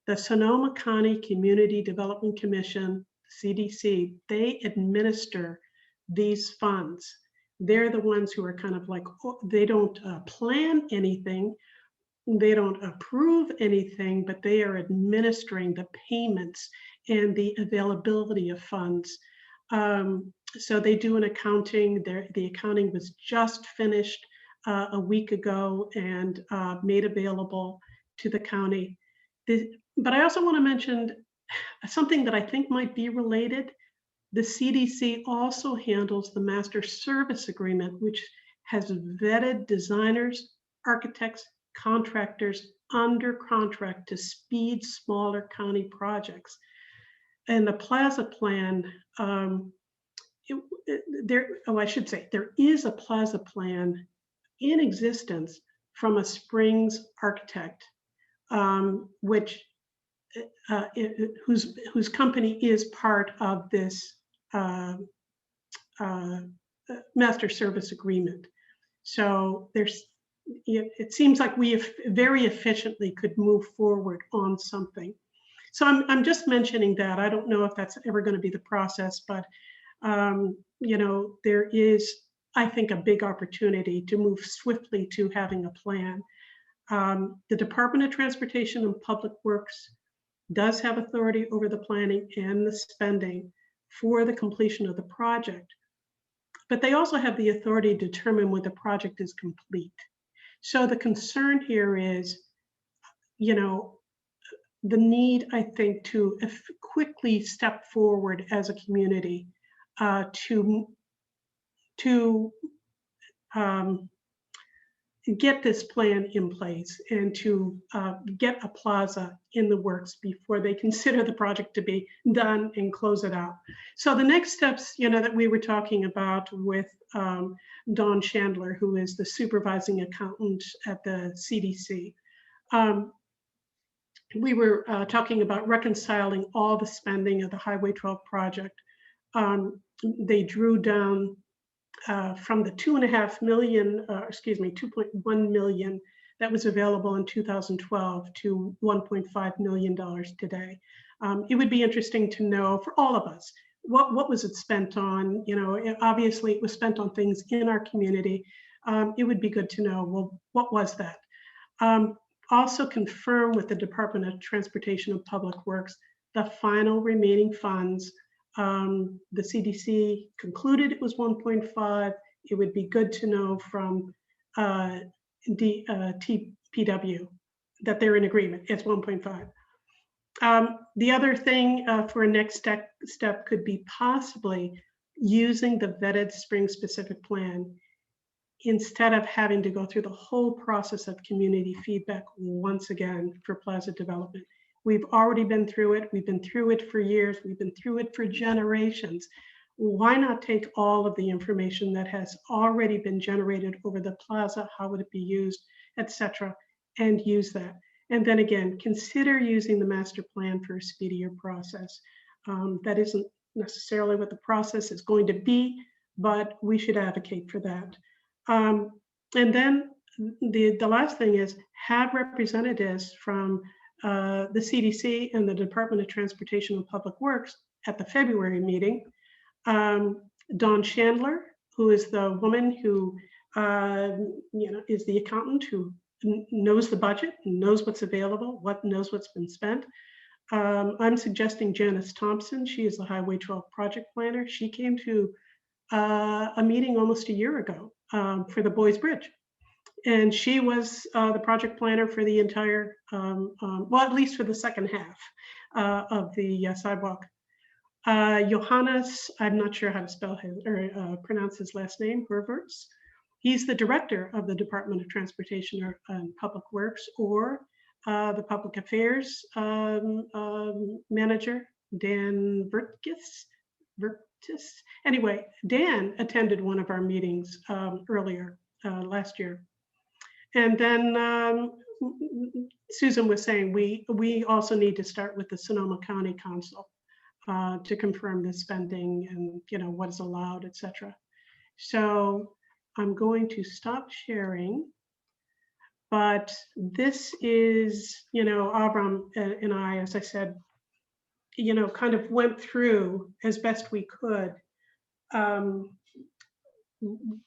The Sonoma County Community Development Commission, CDC, they administer these funds. They're the ones who are kind of like, they don't plan anything, they don't approve anything, but they are administering the payments and the availability of funds. So they do an accounting. The accounting was just finished a week ago and made available to the county. But I also want to mention something that I think might be related. The CDC also handles the master service agreement, which has vetted designers, architects, contractors under contract to speed smaller county projects. And the plaza plan, there is a plaza plan in existence from a Springs architect, whose company is part of this master service agreement. So it seems like we very efficiently could move forward on something. So I'm just mentioning that. I don't know if that's ever going to be the process, but there is, I think, a big opportunity to move swiftly to having a plan. The Department of Transportation and Public Works does have authority over the planning and the spending for the completion of the project, but they also have the authority to determine when the project is complete. So the concern here is, the need, I think, to quickly step forward as a community to get this plan in place and to get a plaza in the works before they consider the project to be done and close it out. So the next steps, that we were talking about with Dawn Chandler, who is the supervising accountant at the CDC. We were talking about reconciling all the spending of the Highway 12 project. They drew down from the 2.1 million that was available in 2012 to $1.5 million today. It would be interesting to know for all of us, what was it spent on? Obviously it was spent on things in our community. It would be good to know, well, what was that? Also confirm with the Department of Transportation and Public Works the final remaining funds. The CDC concluded it was 1.5. It would be good to know from TPW that they're in agreement. It's 1.5. The other thing for a next step could be possibly using the vetted spring specific plan instead of having to go through the whole process of community feedback once again for plaza development. We've already been through it. We've been through it for years. We've been through it for generations. Why not take all of the information that has already been generated over the plaza, how would it be used, etc., and use that? And then again, consider using the master plan for a speedier process. That isn't necessarily what the process is going to be, but we should advocate for that. And then the last thing is have representatives from the CDC and the Department of Transportation and Public Works at the February meeting. Dawn Chandler, who is the woman who is the accountant who knows the budget, knows what's available, knows what's been spent. I'm suggesting Janice Thompson. She is the Highway 12 project planner. She came to a meeting almost a year ago for the Boys Bridge. And she was the project planner for the entire, well, at least for the second half of the sidewalk. Johannes, I'm not sure how to spell his or pronounce his last name, Herverts. He's the director of the Department of Transportation and Public Works, or the public affairs manager, Dan Vertis. Anyway, Dan attended one of our meetings earlier last year. And then Susan was saying we also need to start with the Sonoma County Council to confirm the spending and what is allowed, etc. So I'm going to stop sharing. But this is, Avram and I, as I said, kind of went through as best we could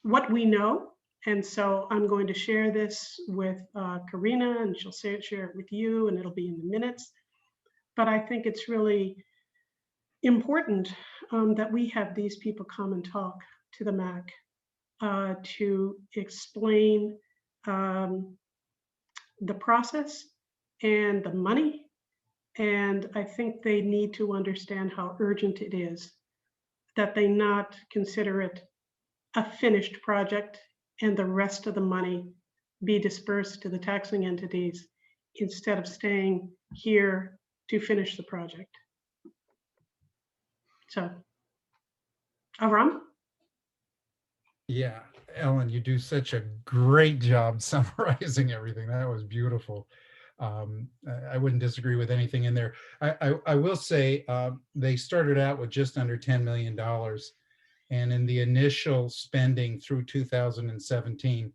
what we know. And so I'm going to share this with Karina, and she'll share it with you, and it'll be in the minutes. But I think it's really important that we have these people come and talk to the MAC to explain the process and the money. And I think they need to understand how urgent it is that they not consider it a finished project and the rest of the money be dispersed to the taxing entities instead of staying here to finish the project. So, Avram? Yeah, Ellen, you do such a great job summarizing everything. That was beautiful. I wouldn't disagree with anything in there. I will say they started out with just under $10 million. And in the initial spending through 2017,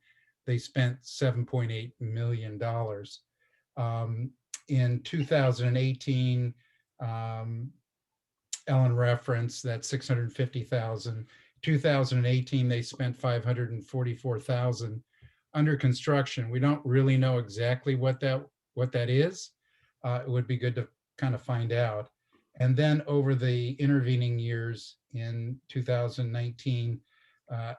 they spent $7.8 million. In 2018, Ellen referenced that 650,000. 2018, they spent 544,000 under construction. We don't really know exactly what that is. It would be good to kind of find out. And then over the intervening years in 2019,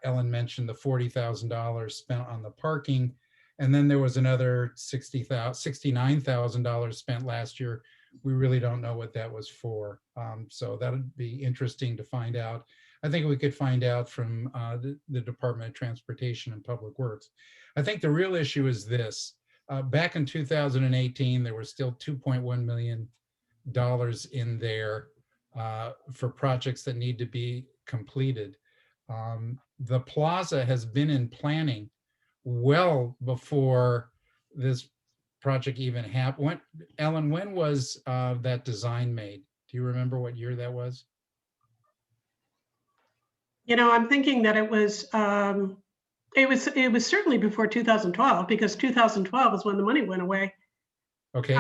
Ellen mentioned the $40,000 spent on the parking. And then there was another $69,000 spent last year. We really don't know what that was for. So that would be interesting to find out. I think we could find out from the Department of Transportation and Public Works. I think the real issue is this. Back in 2018, there was still $2.1 million in there for projects that need to be completed. The plaza has been in planning well before this project even happened. Ellen, when was that design made? Do you remember what year that was? I'm thinking that it was certainly before 2012, because 2012 is when the money went away. Okay.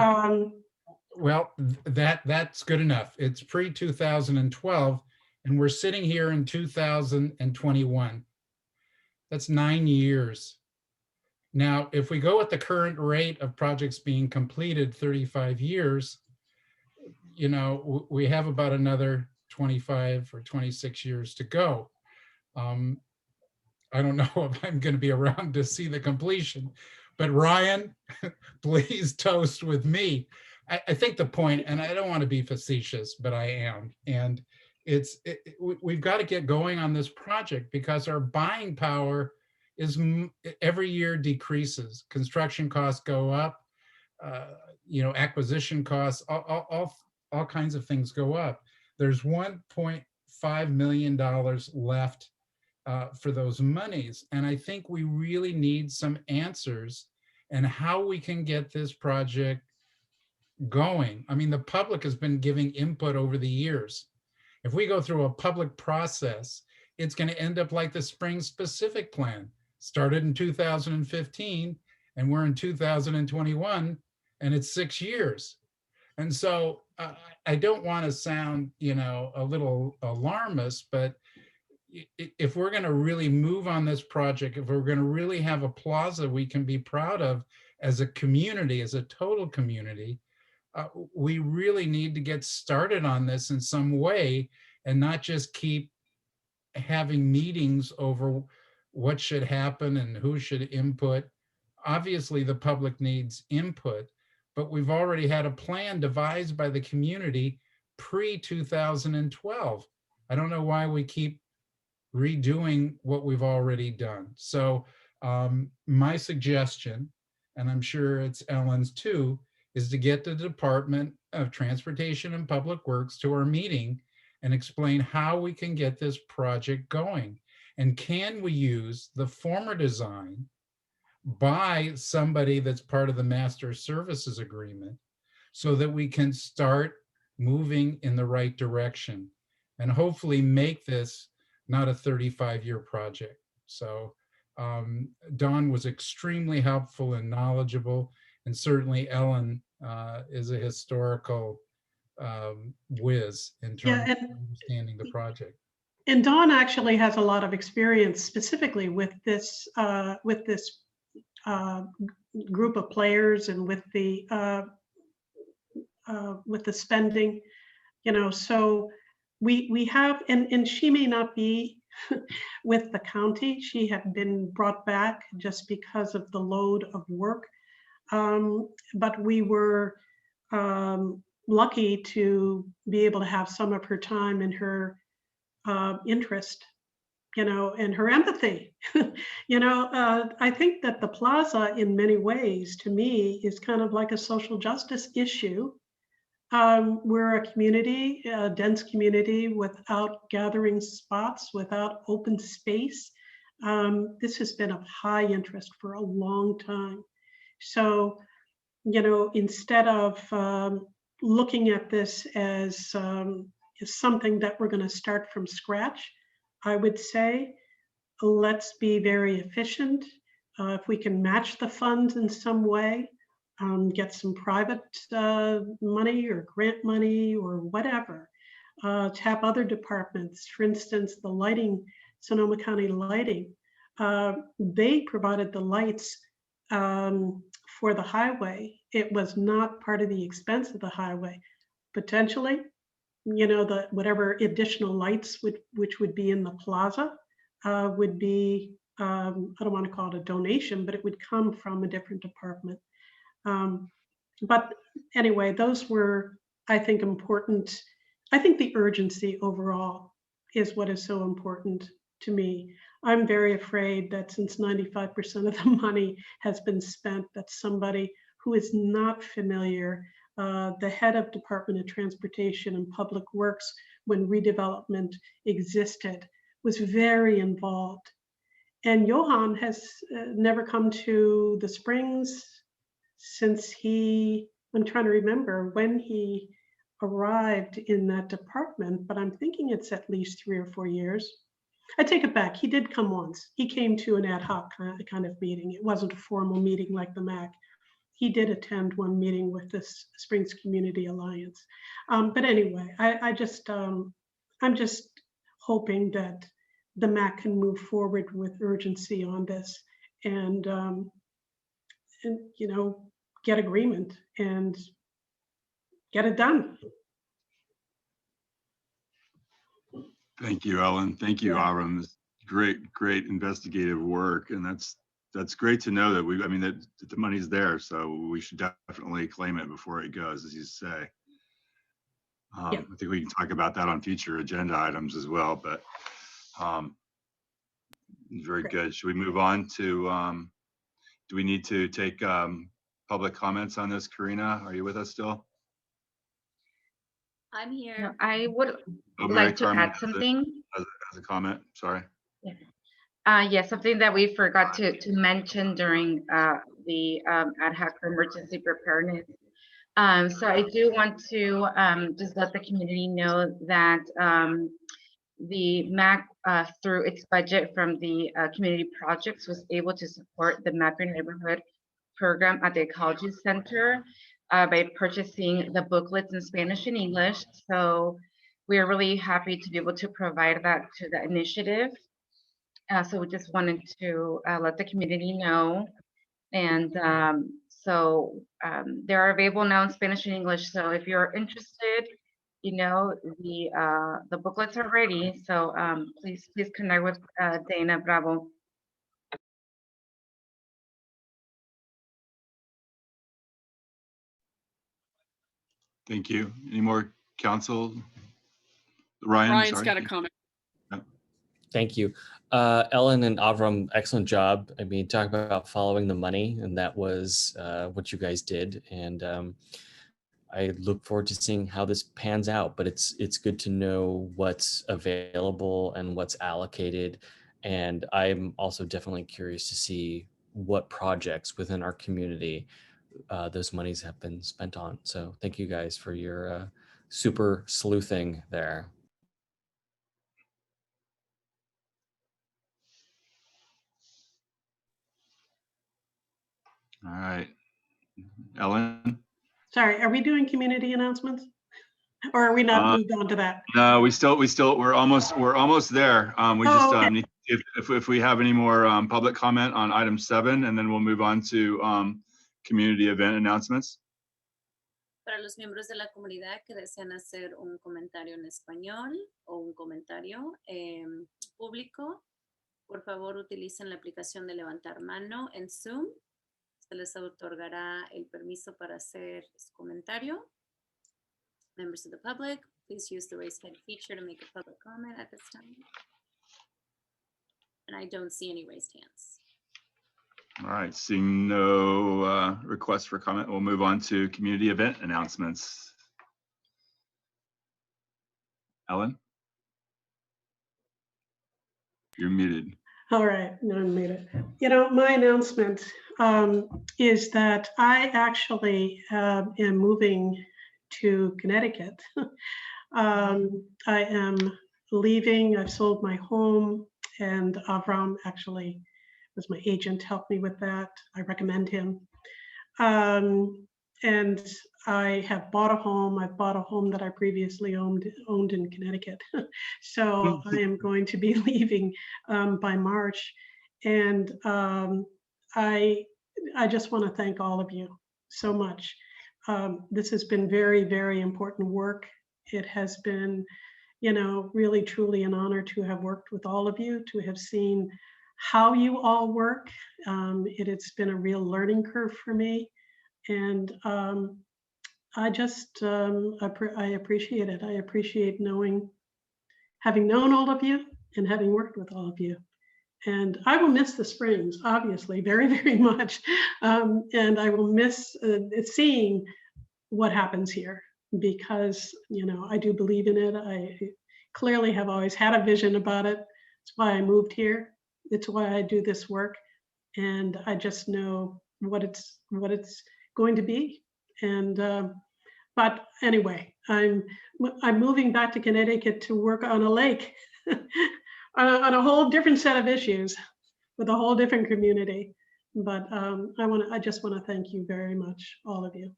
Well, that's good enough. It's pre-2012, and we're sitting here in 2021. That's 9 years. Now, if we go at the current rate of projects being completed, 35 years, we have about another 25 or 26 years to go. I don't know if I'm going to be around to see the completion, but Ryan, please toast with me. I think the point, and I don't want to be facetious, but I am, and we've got to get going on this project because our buying power is every year decreases. Construction costs go up, acquisition costs, all kinds of things go up. There's $1.5 million left for those monies. And I think we really need some answers and how we can get this project going. I mean, the public has been giving input over the years. If we go through a public process, it's going to end up like the Springs Pacific Plan. Started in 2015, and we're in 2021, and it's 6 years. And so I don't want to sound, a little alarmist, but if we're going to really move on this project, if we're going to really have a plaza we can be proud of as a community, as a total community, we really need to get started on this in some way and not just keep having meetings over what should happen and who should input. Obviously, the public needs input, but we've already had a plan devised by the community pre-2012. I don't know why we keep redoing what we've already done. So my suggestion, and I'm sure it's Ellen's too, is to get the Department of Transportation and Public Works to our meeting and explain how we can get this project going. And can we use the former design by somebody that's part of the master services agreement so that we can start moving in the right direction and hopefully make this not a 35-year project. So Don was extremely helpful and knowledgeable, and certainly Ellen is a historical whiz in terms of understanding the project. And Dawn actually has a lot of experience specifically with this group of players and with the spending, you know. So we have, and she may not be with the county. She had been brought back just because of the load of work, but we were lucky to be able to have some of her time and her interest, you know, and her empathy. You know, I think that the plaza in many ways to me is kind of like a social justice issue. We're a community, a dense community without gathering spots, without open space. This has been of high interest for a long time. So, you know, instead of looking at this as something that we're going to start from scratch, I would say, let's be very efficient. If we can match the funds in some way, get some private money or grant money or whatever, tap other departments. For instance, the lighting, Sonoma County Lighting, they provided the lights for the highway. It was not part of the expense of the highway. Potentially, you know, the whatever additional lights which would be in the plaza would be, I don't want to call it a donation, but it would come from a different department. But anyway, those were, I think, important. I think the urgency overall is what is so important to me. I'm very afraid that since 95% of the money has been spent, that somebody who is not familiar, the head of Department of Transportation and Public Works when redevelopment existed, was very involved. And Johan has never come to the Springs since I'm trying to remember when he arrived in that department, but I'm thinking it's at least 3 or 4 years. I take it back. He did come once. He came to an ad hoc kind of meeting. It wasn't a formal meeting like the MAC. He did attend one meeting with this Springs Community Alliance. But anyway, I'm just hoping that the MAC can move forward with urgency on this and you know, get agreement and get it done. Thank you, Ellen. Thank you, Aram. Great investigative work. And that's great to know that that the money's there. So we should definitely claim it before it goes, as you say. I think we can talk about that on future agenda items as well, but very good. Should we move on to, do we need to take public comments on this? Karina, are you with us still? I'm here. No, I would Mary like to Carmen add something. Has a comment, sorry. Yes, something that we forgot to mention during the ad hoc for emergency preparedness. So I do want to just let the community know that the MAC, through its budget from the community projects, was able to support the Map Your Neighborhood program at the Ecology Center by purchasing the booklets in Spanish and English. So we are really happy to be able to provide that to the initiative. So we just wanted to let the community know. And so they are available now in Spanish and English. So if you're interested, you know, the booklets are ready. So please connect with Dana Bravo. Thank you. Any more council? Ryan's got a comment. Thank you. Ellen and Avram, excellent job. I mean, talk about following the money, and that was what you guys did. And I look forward to seeing how this pans out, but it's good to know what's available and what's allocated. And I'm also definitely curious to see what projects within our community those monies have been spent on. So thank you guys for your super sleuthing there. All right. Ellen? Sorry, are we doing community announcements? Or are we not moved on to that? No, we're almost there. We just Oh, okay. need, if we have any more public comment on item 7, and then we'll move on to community event announcements. Para los miembros de la comunidad que desean hacer un comentario en español o un comentario público, por favor utilicen la aplicación de levantar mano en Zoom. Se les otorgará el permiso para hacer su comentario. Members of the public, please use the raise hand feature to make a public comment at this time. And I don't see any raised hands. All right, seeing no requests for comment, we'll move on to community event announcements. Ellen? You're muted. All right, no, I made it. You know, my announcement is that I actually am moving to Connecticut. I am leaving. I've sold my home, and Avram actually was my agent, helped me with that. I recommend him. And I have bought a home. I've bought a home that I previously owned in Connecticut. So I am going to be leaving by March. And I just want to thank all of you so much. This has been very, very important work. It has been, you know, really, truly an honor to have worked with all of you, to have seen how you all work. It's been a real learning curve for me. And I just, I appreciate it. I appreciate having known all of you and having worked with all of you. And I will miss the Springs, obviously, very, very much. And I will miss seeing what happens here, because, you know, I do believe in it. I clearly have always had a vision about it. It's why I moved here. It's why I do this work. And I just know what it's going to be. And but anyway, I'm moving back to Connecticut to work on a lake on a whole different set of issues with a whole different community. But I just want to thank you very much, all of you.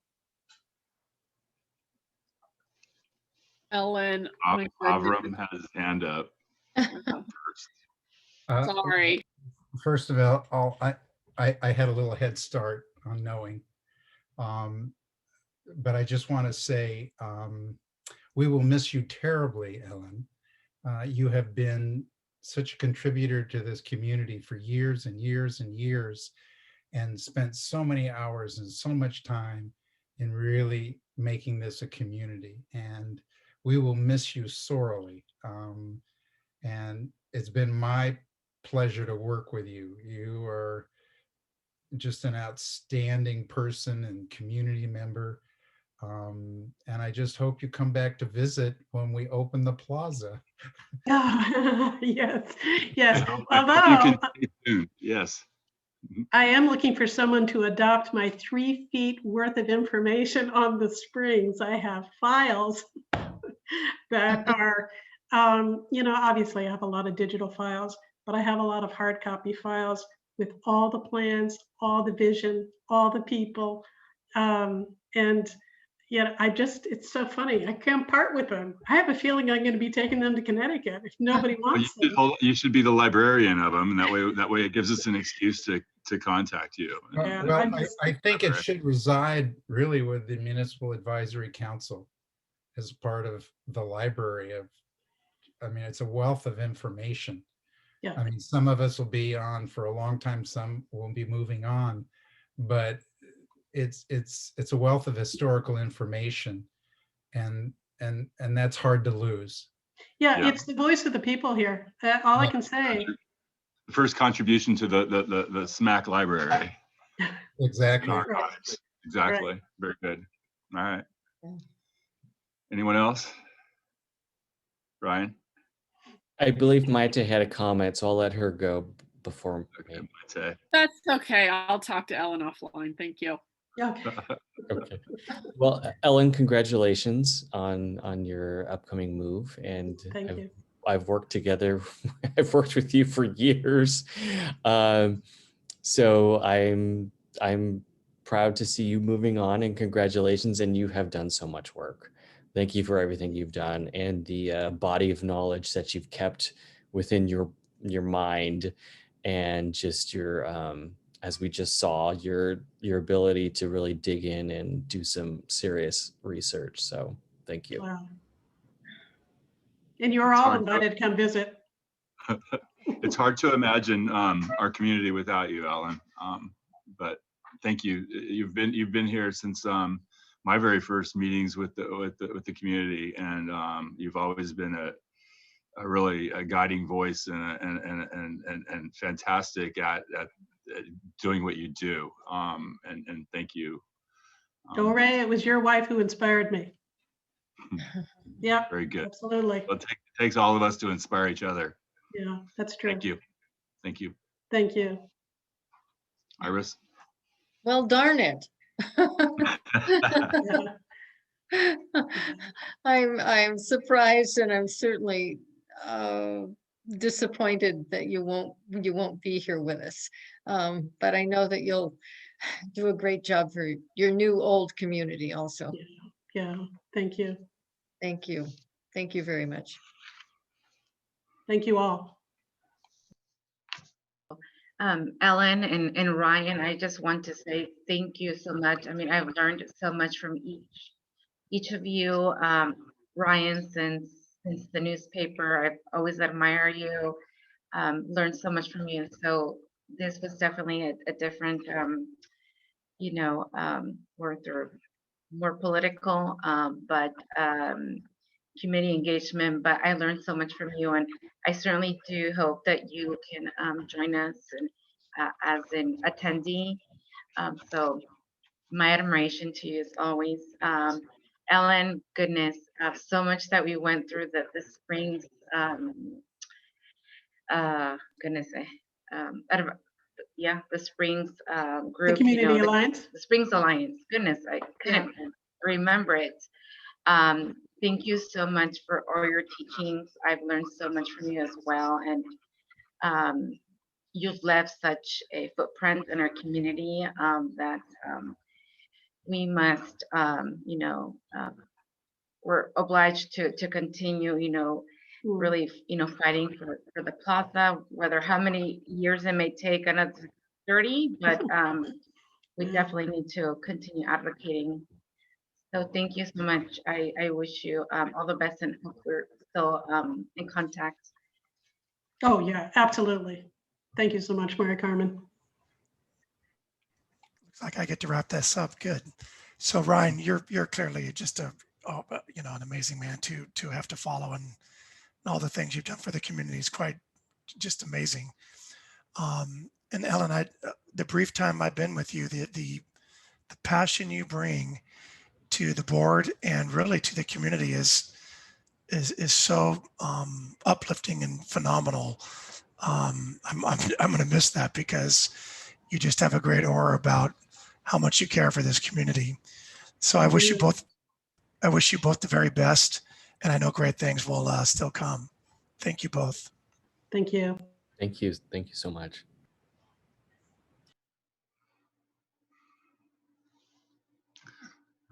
Ellen, my goodness. Avram has his hand up. Sorry. First of all, I had a little head start on knowing, but I just want to say we will miss you terribly, Ellen. You have been such a contributor to this community for years and years and years, and spent so many hours and so much time in really making this a community. And we will miss you sorely. And it's been my pleasure to work with you. You are just an outstanding person and community member. And I just hope you come back to visit when we open the plaza. Yes, yes. Although you can stay tuned. Yes. I am looking for someone to adopt my 3 feet worth of information on the Springs. I have files that are, you know, obviously I have a lot of digital files, but I have a lot of hard copy files with all the plans, all the vision, all the people. And yet it's so funny. I can't part with them. I have a feeling I'm going to be taking them to Connecticut if nobody wants them. You should be the librarian of them, and that way it gives us an excuse to contact you. Well, I think it should reside really with the Municipal Advisory Council as part of the library I mean, it's a wealth of information. Yeah. I mean, some of us will be on for a long time, some will be moving on, but it's a wealth of historical information, and that's hard to lose. Yeah, Yeah. it's the voice of the people here. All I can say. The first contribution to the SMAC library. Exactly. And archives. Exactly. Very good. All right. Anyone else? Ryan? I believe Maite had a comment, so I'll let her go before me. Maite. That's okay. I'll talk to Ellen offline. Thank you. Okay. Okay. Well, Ellen, congratulations on your upcoming move. And Thank you. I've worked together. I've worked with you for years. So I'm proud to see you moving on, and congratulations. And you have done so much work. Thank you for everything you've done and the body of knowledge that you've kept within your mind, and just your as we just saw, your ability to really dig in and do some serious research. So thank you. Wow. And you're all invited to come visit. It's hard to imagine our community without you, Ellen. But thank you. You've been here since my very first meetings with the community, and you've always been a really guiding voice and fantastic at doing what you do. And thank you. Dore, it was your wife who inspired me. Yeah. Very good. Absolutely. Well, it takes all of us to inspire each other. Yeah, that's true. Thank you. Thank you. Thank you. Iris? Well, darn it. I'm surprised, and I'm certainly disappointed that you won't be here with us. But I know that you'll do a great job for your new old community also. Yeah, thank you. Thank you. Thank you very much. Thank you all. Ellen and Ryan, I just want to say thank you so much. I mean, I've learned so much from each of you. Ryan, since the newspaper, I've always admired you, learned so much from you. So this was definitely a different, more political, but community engagement. But I learned so much from you, and I certainly do hope that you can join us and, as an attendee. So my admiration to you is always, Ellen, goodness, so much that we went through the Springs, the Springs group. The Community Alliance. The Springs Alliance. Goodness, I couldn't remember it. Thank you so much for all your teachings. I've learned so much from you as well. And you've left such a footprint in our community that we must, we're obliged to continue, really, fighting for the plaza, whether how many years it may take, another 30, but we definitely need to continue advocating. So thank you so much. I wish you all the best, and hope we're still in contact. Oh yeah, absolutely. Thank you so much, Maria Carmen. Looks like I get to wrap this up. Good. So Ryan, you're clearly just an amazing man to have to follow, and all the things you've done for the community is quite just amazing. And Ellen, the brief time I've been with you, the passion you bring to the board and really to the community is so uplifting and phenomenal. I'm going to miss that, because you just have a great aura about how much you care for this community. So I wish you both the very best, and I know great things will still come. Thank you both. Thank you. Thank you. Thank you so much.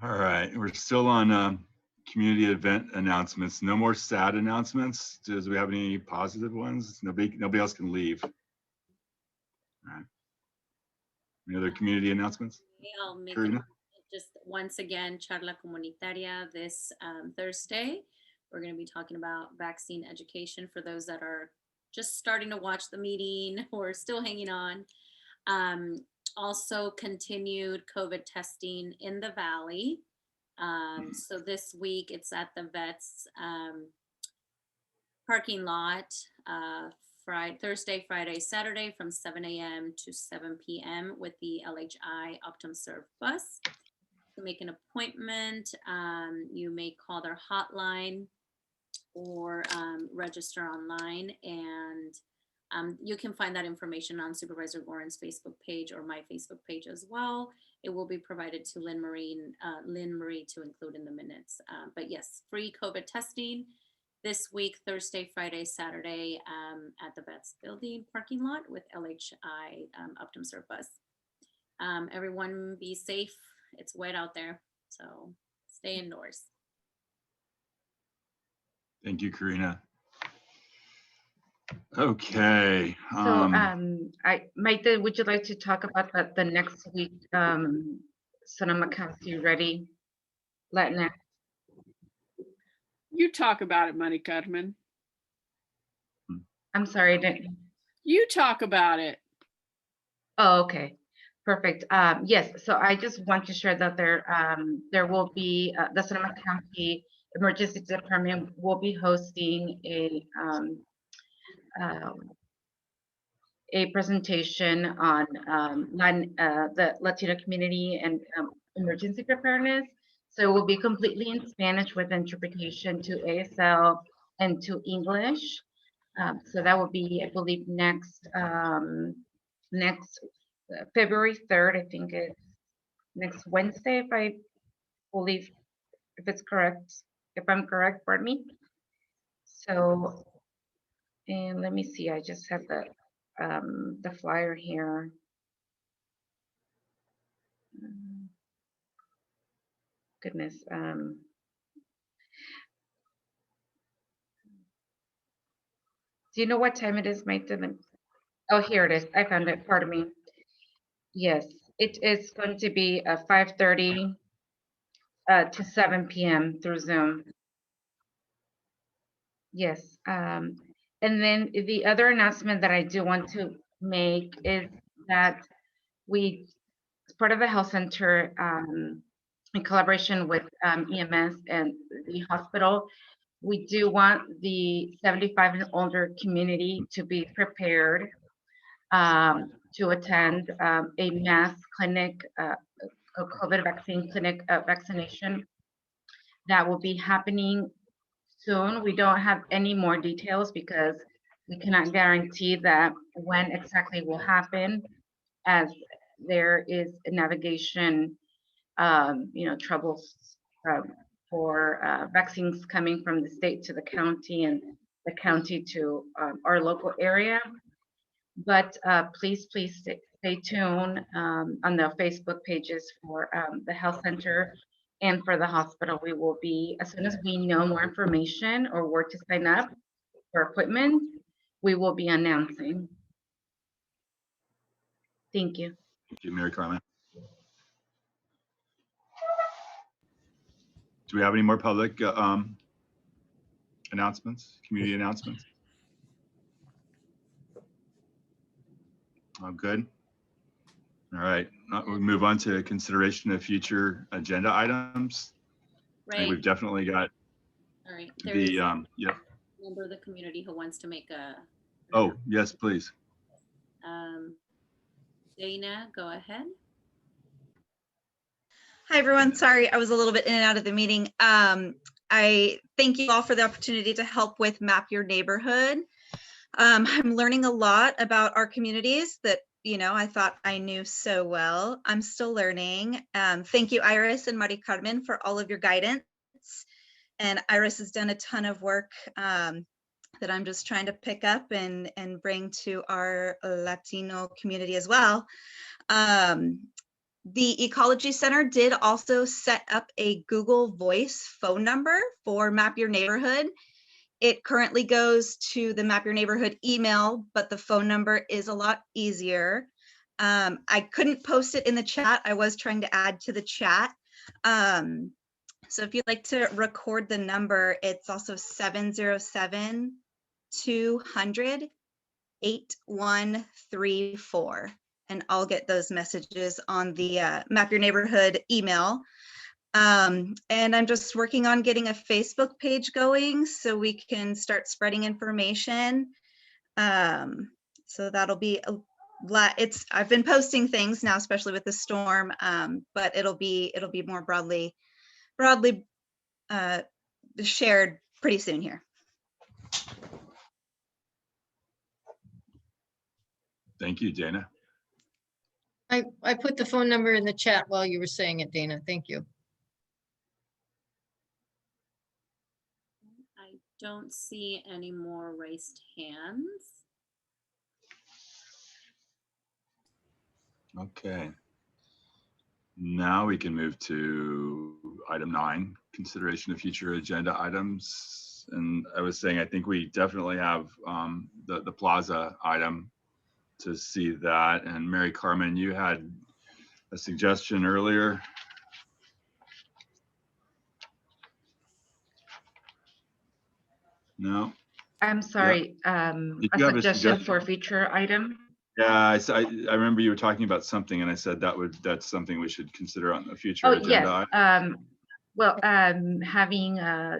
All right, we're still on community event announcements. No more sad announcements. Do we have any positive ones? Nobody else can leave. All right. Any other community announcements? I'll make Karina? just once again, Charla Comunitaria this Thursday. We're going to be talking about vaccine education for those that are just starting to watch the meeting or still hanging on. Also continued COVID testing in the Valley. So this week it's at the vets parking lot, Thursday, Friday, Saturday from 7 a.m. to 7 p.m. with the LHI OptumServe bus. To make an appointment, you may call their hotline or register online, and you can find that information on Supervisor Warren's Facebook page or my Facebook page as well. It will be provided to Lynn Marie to include in the minutes. But yes, free COVID testing this week, Thursday, Friday, Saturday at the Vets Building parking lot with LHI OptumServe bus. Everyone be safe. It's wet out there, so stay indoors. Thank you, Karina. Okay. So, Maite, would you like to talk about the next week, Sonoma County Ready Latinx? You talk about it, Mari Carmen. I'm sorry, didn't. You talk about it. Oh, okay. Perfect. Yes, so I just want to share that there will be the Sonoma County Emergency Department will be hosting a presentation on the Latino community and emergency preparedness. So it will be completely in Spanish with interpretation to ASL and to English. So that will be, I believe, next February 3rd, I think it's next Wednesday, if I believe, if it's correct, if I'm correct, pardon me. So, and let me see, I just have the flyer here. Goodness. Do you know what time it is, Mike? Oh, here it is. I found it. Pardon me. Yes, it is going to be 5:30 to 7 p.m. through Zoom. Yes. And then the other announcement that I do want to make is that we, as part of the health center, in collaboration with EMS and the hospital, we do want the 75 and older community to be prepared to attend a mass clinic, a COVID vaccine clinic vaccination that will be happening soon. We don't have any more details because we cannot guarantee that when exactly will happen, as there is a navigation, troubles for vaccines coming from the state to the county and the county to our local area. But please stay tuned on the Facebook pages for the health center and for the hospital. We will be, as soon as we know more information or where to sign up for appointments, we will be announcing. Thank you. Thank you, Mary Carmen. Do we have any more public announcements, community announcements? Good. All right, we'll move on to consideration of future agenda items. Right. And we've definitely got All right. the, There's yeah. a member of the community who wants to make a. Oh, yes, please. Dana, go ahead. Hi, everyone. Sorry, I was a little bit in and out of the meeting. I thank you all for the opportunity to help with Map Your Neighborhood. I'm learning a lot about our communities that, I thought I knew so well. I'm still learning. Thank you, Iris and Mari Carmen, for all of your guidance. And Iris has done a ton of work that I'm just trying to pick up and bring to our Latino community as well. The Ecology Center did also set up a Google Voice phone number for Map Your Neighborhood. It currently goes to the Map Your Neighborhood email, but the phone number is a lot easier. I couldn't post it in the chat. I was trying to add to the chat. So if you'd like to record the number, it's also 707-200-8134. And I'll get those messages on the Map Your Neighborhood email. And I'm just working on getting a Facebook page going so we can start spreading information. So that'll be a lot. I've been posting things now, especially with the storm, but it'll be more broadly shared pretty soon here. Thank you, Dana. I put the phone number in the chat while you were saying it, Dana. Thank you. I don't see any more raised hands. Okay. Now we can move to item 9, consideration of future agenda items. And I was saying, I think we definitely have the plaza item to see that. And Mary Carmen, you had a suggestion earlier. No? I'm sorry, Did a you have a suggestion suggestion? for a future item? Yeah, I remember you were talking about something and I said that's something we should consider on the future Oh, agenda. yes. Well, having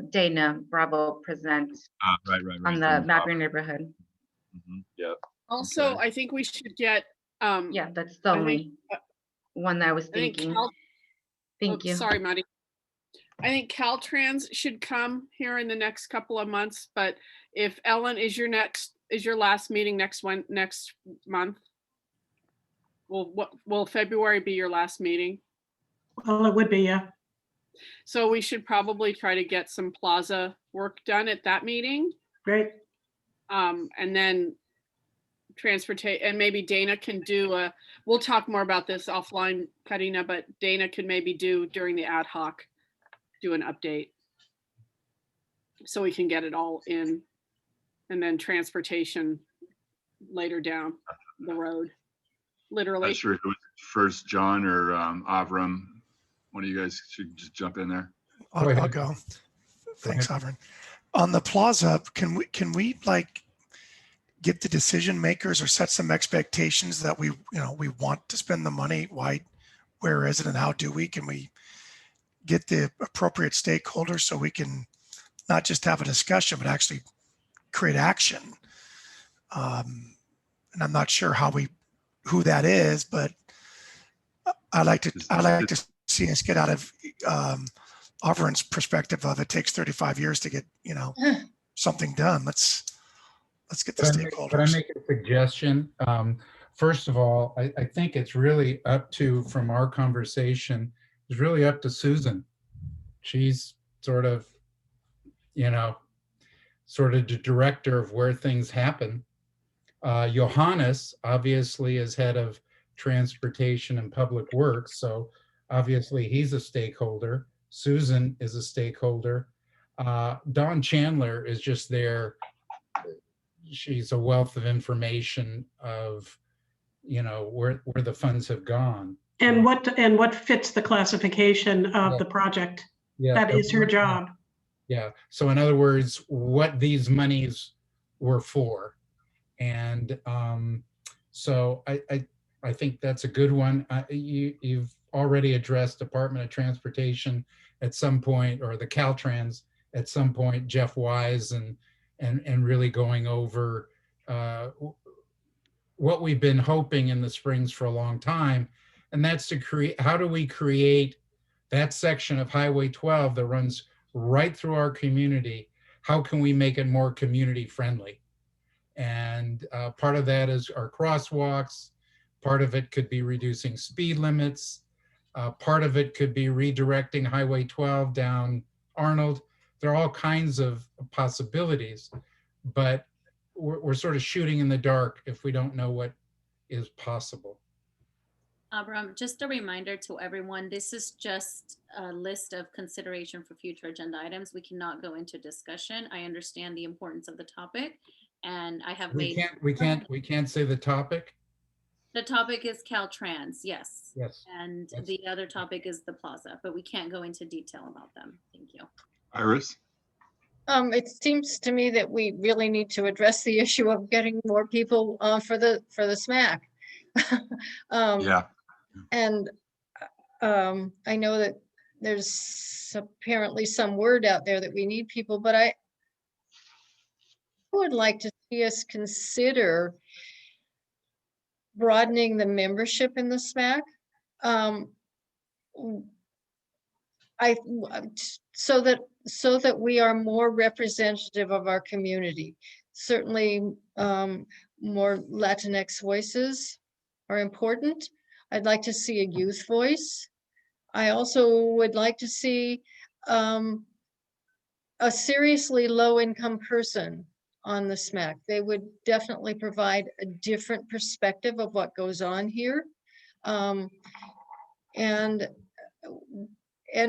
Dana Bravo present Right. on the Map Your Neighborhood. Yeah. Also, Okay. I think we should get, Yeah, that's the only one that I was I think thinking. Thank you. Sorry, Maddie. I think Caltrans should come here in the next couple of months, but if Ellen is your last meeting next month? Will February be your last meeting? Well, it would be, yeah. So we should probably try to get some plaza work done at that meeting. Great. And then transportation, and maybe Dana can do we'll talk more about this offline, Karina, but Dana could maybe do during the ad hoc, do an update. So we can get it all in, and then transportation later down the road, literally. Not sure if it was first John or Avram. One of you guys should just jump in there. I'll go. Thanks, Avram. On the plaza, can we like get the decision makers or set some expectations that we want to spend the money? Why, where is it, and how do we? Can we get the appropriate stakeholders so we can not just have a discussion, but actually create action? And I'm not sure who that is, but I like to see us get out of Avram's perspective of it takes 35 years to get something done. Let's get the stakeholders. Could I make a suggestion? First of all, I think it's really up to, from our conversation, it's really up to Susan. She's sort of the director of where things happen. Johannes obviously is head of transportation and public works, so obviously he's a stakeholder. Susan is a stakeholder. Dawn Chandler is just there. She's a wealth of information of where the funds have gone. And what fits the classification of the project. Yeah, that is her job. Yeah. So in other words, what these monies were for. And so I think that's a good one. You've already addressed Department of Transportation at some point, or the Caltrans at some point, Jeff Wise, and really going over what we've been hoping in the Springs for a long time. And that's to create, how do we create that section of Highway 12 that runs right through our community? How can we make it more community friendly? And part of that is our crosswalks. Part of it could be reducing speed limits. Part of it could be redirecting Highway 12 down Arnold. There are all kinds of possibilities, but we're sort of shooting in the dark if we don't know what is possible. Abram, just a reminder to everyone, this is just a list of consideration for future agenda items. We cannot go into discussion. I understand the importance of the topic, and I have We can't say the topic. The topic is Caltrans, yes. Yes. And the other topic is the plaza, but we can't go into detail about them. Thank you. Iris? It seems to me that we really need to address the issue of getting more people for the SMAC. Yeah. And I know that there's apparently some word out there that we need people, but I would like to see us consider broadening the membership in the SMAC. So that we are more representative of our community. Certainly, more Latinx voices are important. I'd like to see a youth voice. I also would like to see a seriously low-income person on the SMAC. They would definitely provide a different perspective of what goes on here. And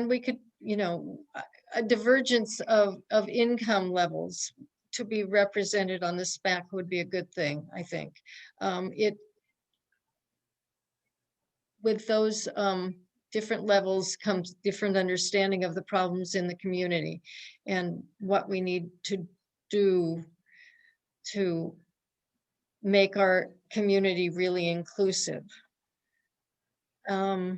we could, a divergence of income levels to be represented on the SPAC would be a good thing, I think. With those different levels comes different understanding of the problems in the community and what we need to do to make our community really inclusive. I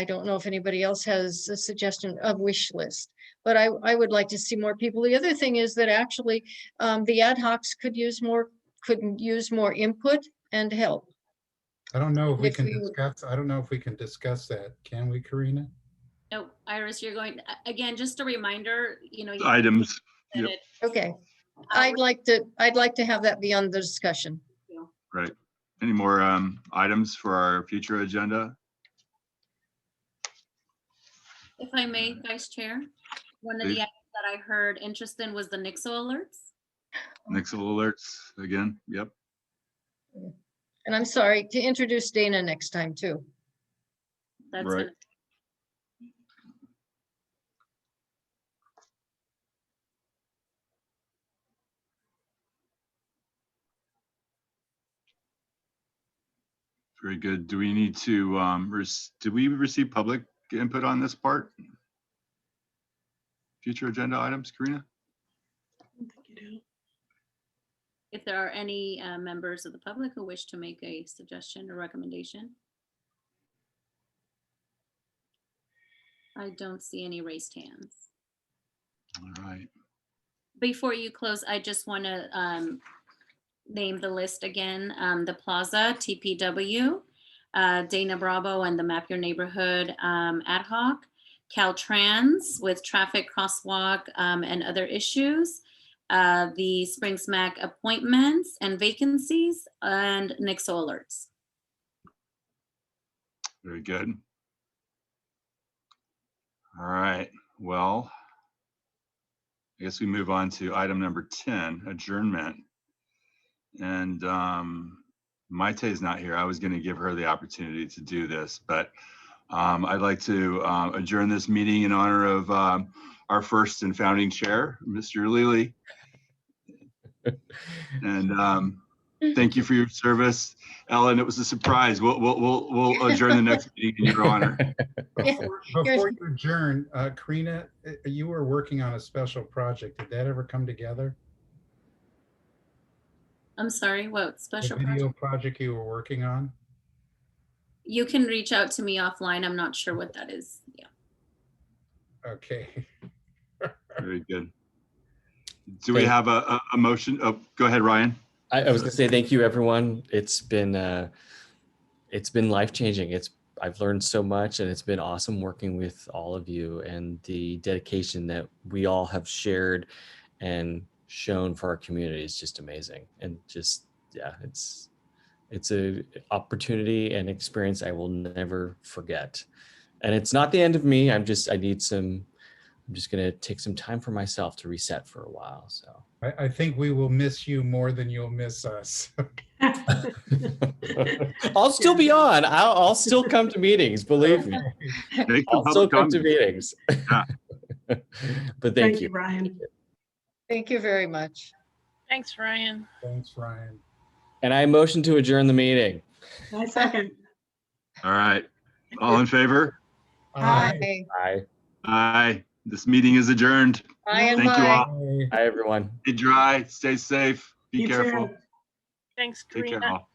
don't know if anybody else has a suggestion of wish list, but I would like to see more people. The other thing is that actually the ad hocs could use more input and help. I don't know if we If can we- discuss, I don't know if we can discuss that. Can we, Karina? No, Iris, you're going, again, just a reminder, you Items. said Yep. it. Okay, I'd like to have that be on the discussion. Right. Any more items for our future agenda? If I may, Vice Chair, one of the Please. items that I heard interest in was the Nixle alerts. Nixle alerts again. Yep. And I'm sorry to introduce Dana next time too. That's Right. gonna- Very good. Do we need to, did we receive public input on this part? Future agenda items, Karina? If there are any members of the public who wish to make a suggestion or recommendation. I don't see any raised hands. All right. Before you close, I just want to name the list again. The Plaza, TPW, Dana Bravo and the Map Your Neighborhood ad hoc, Caltrans with traffic crosswalk and other issues, the Springs Mac appointments and vacancies, and Nixle alerts. Very good. All right. Well, I guess we move on to item number 10, adjournment. And Maite is not here. I was going to give her the opportunity to do this, but I'd like to adjourn this meeting in honor of our first and founding chair, Mr. Lely. And thank you for your service, Ellen. It was a surprise. We'll adjourn the next meeting in your honor. Before you adjourn, Karina, you were working on a special project. Did that ever come together? I'm sorry, what The special video project? project you were working on? You can reach out to me offline. I'm not sure what that is. Yeah. Okay. Very good. Do we have a motion? Oh, go ahead, Ryan. I was gonna say thank you, everyone. It's been life-changing. I've learned so much, and it's been awesome working with all of you, and the dedication that we all have shared and shown for our community is just amazing. And just, yeah, it's a opportunity and experience I will never forget. And it's not the end of me. I'm just gonna take some time for myself to reset for a while. So I think we will miss you more than you'll miss us. I'll still be on. I'll still come to meetings. Believe me. I'll still come to meetings. But thank you, Ryan. Thank you very much. Thanks, Ryan. Thanks, Ryan. And I motion to adjourn the meeting. I second. All right. All in favor? Aye. Aye. Aye. This meeting is adjourned. Aye and Thank you bye. all. Bye, everyone. Stay dry, stay safe, be You too. careful. Thanks, Take care Karina. all.